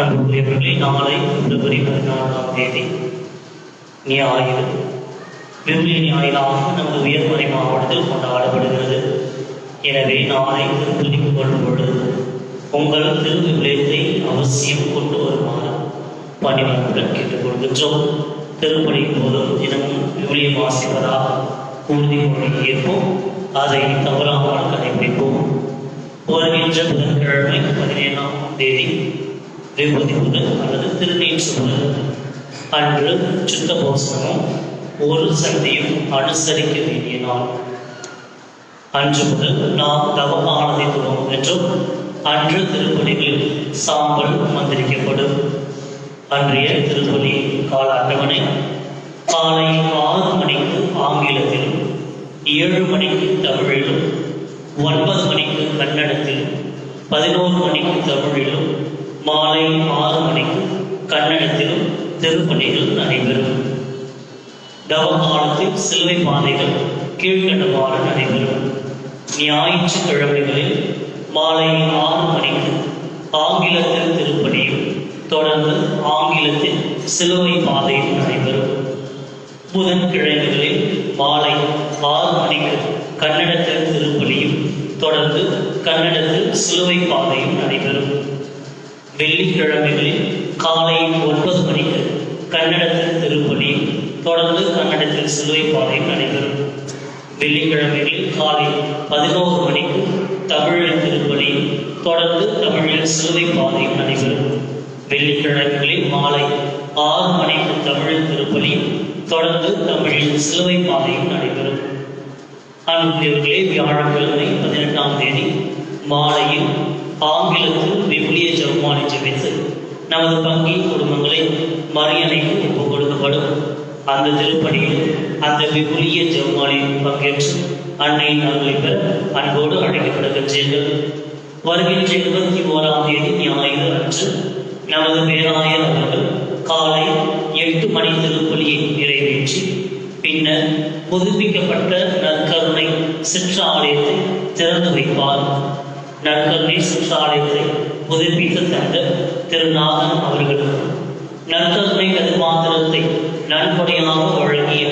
அன்புக்குரியவர்களே, நாளை பிப்ரவரி 14ஆம் தேதி ஞாயிறு விவிலிய ஞாயிறாக நமது உயர்மறை மாவட்டத்தில் கொண்டாடப்படுகிறது. எனவே நாளை திருப்பலிக்கு கொள்ளும் பொழுது உங்கள் திருவிவிலியத்தை அவசியம் கொண்டு வருமாறு பணிவன்புடன் கேட்டுக்கொள்கின்றோம். திருப்பலியின் போதும் தினமும் விவிலியம் வாசிப்பதாக உறுதிமொழி ஏற்போம். அதை தவறாமல் கடைபிடிப்போம். வருகின்ற புதன்கிழமை 17ஆம் தேதி விபூதி முதல் அல்லது திருநீற்று முதல் அன்று சுத்த போசனமும் ஒரு சந்தையும் அனுசரிக்க வேண்டிய நாள். அன்று முதல் நாம் தவமானதை துவங்கும் என்றும் அன்று திருப்பலிகளில் சாம்பல் மந்திரிக்கப்படும். அன்றைய திருப்பலி கால அட்டவணை காலை 6 மணிக்கு ஆங்கிலத்திலும் 7 மணிக்கு தமிழிலும் 9 மணிக்கு கன்னடத்திலும் 11 மணிக்கு தமிழிலும் மாலை 6 மணிக்கு கன்னடத்திலும் திருப்பலிகள் நடைபெறும். தவகாலத்தில் சிலுவை பாதைகள் கீழ்கண்டவாறு நடைபெறும். ஞாயிற்றுக்கிழமைகளில் மாலை 6 மணிக்கு ஆங்கிலத்தில் திருப்பலியும் தொடர்ந்து ஆங்கிலத்தில் சிலுவை பாதையும் நடைபெறும். புதன்கிழமைகளில் மாலை 6 மணிக்கு கன்னடத்தில் திருப்பலியும் தொடர்ந்து கன்னடத்தில் சிலுவை பாதையும் நடைபெறும். வெள்ளிக்கிழமைகளில் காலை 9 மணிக்கு கன்னடத்தில் திருப்பலியும் தொடர்ந்து கன்னடத்தில் சிலுவை பாதையும் நடைபெறும். வெள்ளிக்கிழமைகளில் காலை 11 மணிக்கு தமிழில் திருப்பலியும் தொடர்ந்து தமிழில் சிலுவை பாதையும் நடைபெறும். வெள்ளிக்கிழமைகளில் மாலை 6 மணிக்கு தமிழில் திருப்பலியும் தொடர்ந்து தமிழில் சிலுவை பாதையும் நடைபெறும். அன்புக்குரியவர்களே, வியாழக்கிழமை 18ஆம் தேதி மாலையில் ஆங்கிலத்தில் விவிலிய ஜெபமாலை ஜெபித்து நமது பங்கின் குடும்பங்களை மரியணைக்கு ஒப்புக் கொடுக்கப்படும். அந்த திருப்பணியில் அந்த விவிலிய ஜெபமாலையில் பங்கேற்று அன்னையின் அருளை பெற அன்போடு அழைக்கப்படுகின்றீர்கள். வருகின்ற 21ஆம் தேதி ஞாயிறு அன்று நமது பேராயர் அவர்கள் காலை 8 மணி திருப்பலியை நிறைவேற்றி பின்னர் புதுப்பிக்கப்பட்ட நற்கருணை சிற்றாலயத்தை திறந்து வைப்பார். நற்கருணை சிற்றாலயத்தை புதுப்பித்து தந்த திருநாதன் அவர்களுக்கும் நற்கருணை கருமாந்திரத்தை நன்கொடையாக வழங்கிய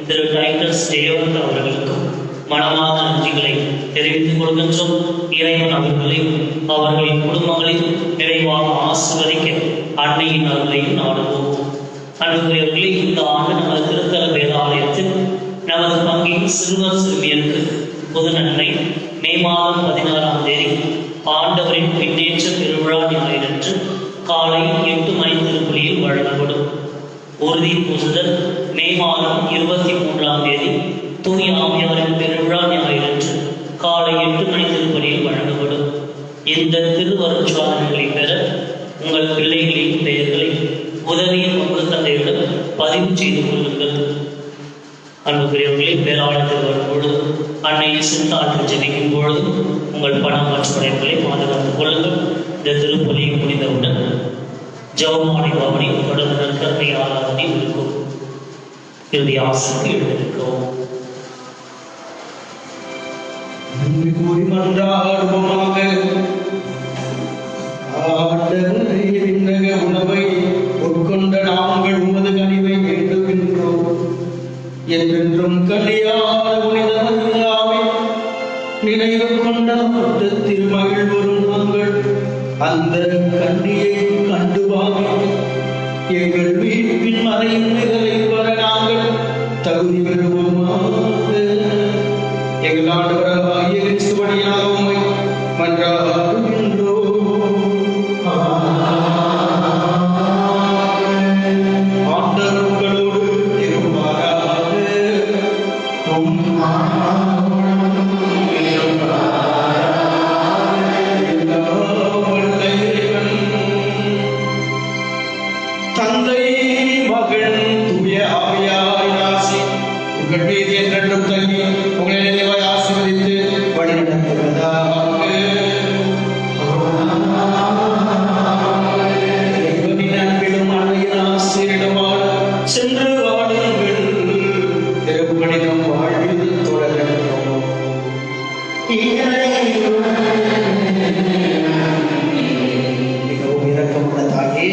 திரு டைட்டஸ் தேவன் அவர்களுக்கும் மனமார்ந்த நன்றிகளை தெரிவித்துக் கொள்கின்றோம். இறைவன் அவர்களையும் அவர்களின் குடும்பங்களையும் நிறைவாக ஆசீர்வதிக்க அன்னையின் அருளையும் நாடுவோம். அன்புக்குரியவர்களே, இந்த ஆண்டு நமது திருத்தல வேதாலயத்தில் நமது பங்கின் சிறுவர் சிறுமியருக்கு பொது நன்மை மே மாதம் 16ஆம் தேதி ஆண்டவரின் பின்னேற்ற பெருவிழா ஞாயிறன்று காலை 8 மணி திருப்பலியில் வழங்கப்படும். உறுதி பூசுதல் மே மாதம் 23ஆம் தேதி தூய ஆவியாரின் பெருவிழா ஞாயிறன்று காலை 8 மணி திருப்பலியில் வழங்கப்படும். இந்த திருவருட்சாதனைகளை பெற உங்கள் பிள்ளைகளின் பெயர்களை உதவியின் பங்கு தந்தையுடன் பதிவு செய்து கொள்ளுங்கள். அன்புக்குரியவர்களே, பேராளத்தில் வரும்பொழுது அன்னையை சென்றாற்று ஜெபிக்கும் பொழுதும் உங்கள் பணம் மற்றும் படைப்புகளை பாதுகாத்துக் கொள்ளுங்கள். இந்த திருப்பலியை முடிந்தவுடன் ஜெபமாலை பவனி தொடர்ந்து கருணை ஆராதனை இருக்கும். இறுதி ஆசைக்கு எழுந்திருக்கவும். கூறி மன்றாடுவோமாக. ஆண்டவரே, விண்ணக உணவை உட்கொண்ட நாங்கள் உமது கனிவை வேண்டுகின்றோம். என்றென்றும் கல்யாண புனித மரியாவை நினைவு கொண்டாட திருமகிழ்வரும் நாங்கள் அந்த கண்ணியை கண்டு வாங்கி எங்கள் வீட்டின் மறைமுறைகளை வர நாங்கள் தகுதி பெறுவோமாக. எங்கள் ஆண்டவராகிய கிறிஸ்து வழியாக உம்மை மன்றாடுகின்றோம். ஆண்டவர் உங்களோடு இருப்பாராக. தந்தை மகன் தூய ஆவியாரின் ஆசி உங்கள் மீது என்றென்றும் தங்கி உங்களை நிறைவாய் ஆசீர்வதித்து வழிநடத்துவதாக. இறைவனின் அன்பிலும் அன்னையின் ஆசீரிடமாக சென்று வாழுங்கள். திருப்பணிதம் வாழ்வில் தொடரட்டும். மிகவும் இரக்கமுள்ள தாயே,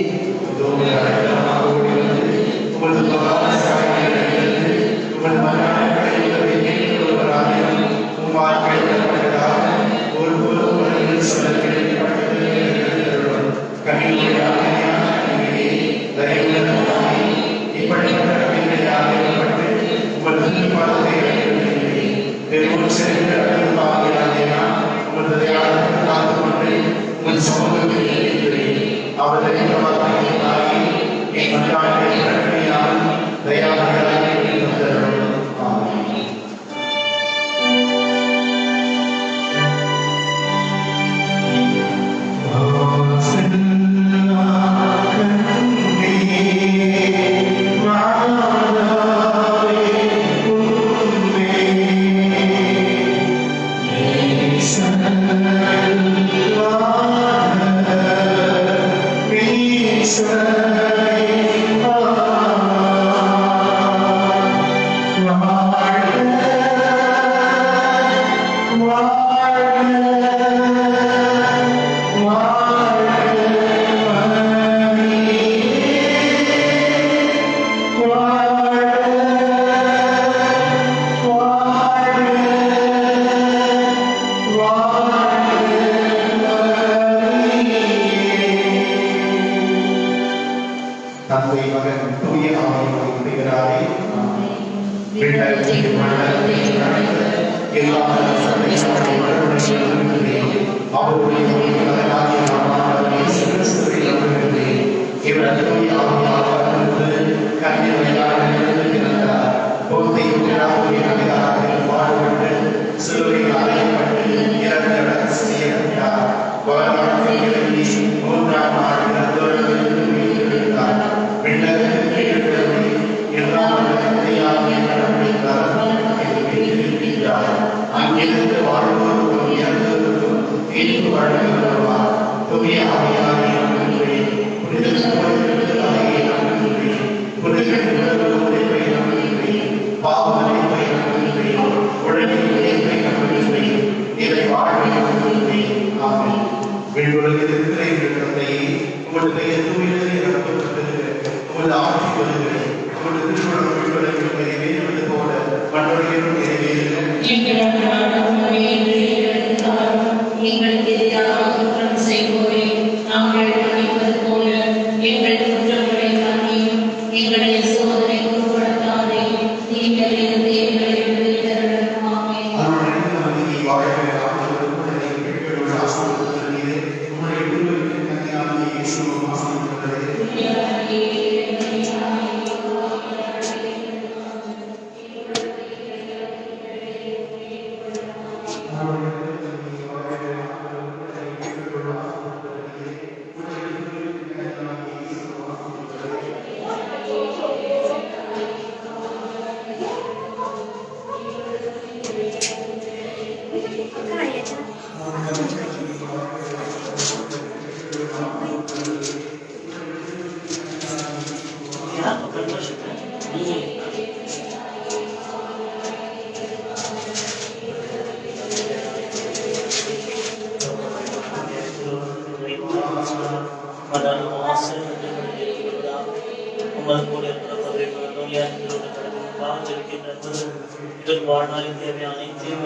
தந்தை மகன் தூய ஆவியின் உடையவராய் அங்கிருந்து வாழ்வோருக்கும் இறந்தோருக்கும் தீர்ப்பு வழங்குகிறவா தூய ஆவியாரை நம்புகிறே புனித சமூகத்திற்கு நம்புகிறே புனித உழைப்பை நம்புகிறே பாவமளிப்பை நம்புகிறே உலகின் உழைப்பை நம்புகிறே இதை வாழ்வை நம்புகிறே. ஆமென். விண்ணுலகில் இருக்கிற எங்கள் தந்தையே, உமது பெயர் தூயது எனப்படுகிறது. உமது ஆட்சி வருகிறது. உமது திருமணம் விண்ணுலகில் நிறைவேறுவது போல மண்ணுலகிலும் நிறைவேறுகிறது. எங்களுக்கு எதிராக குற்றம் செய்வோரே நாங்கள் மன்னிப்பது போல எங்கள் குற்றங்களை மன்னியும். எங்களை சோதனைக்கு உட்படுத்தாதே, தீமையிலிருந்து எங்களை வாழ்நாளின் தேவையான அனைத்தையும்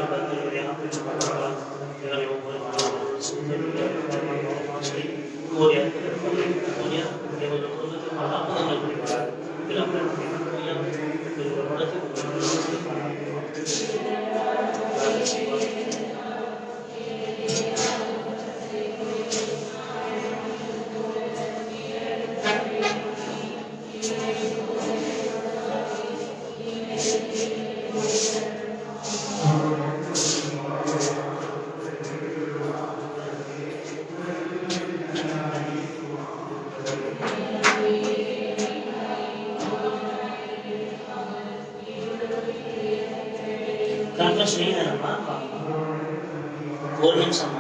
ஒரு நிமிஷம்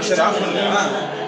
சரி ஆஃப் பண்ணுங்க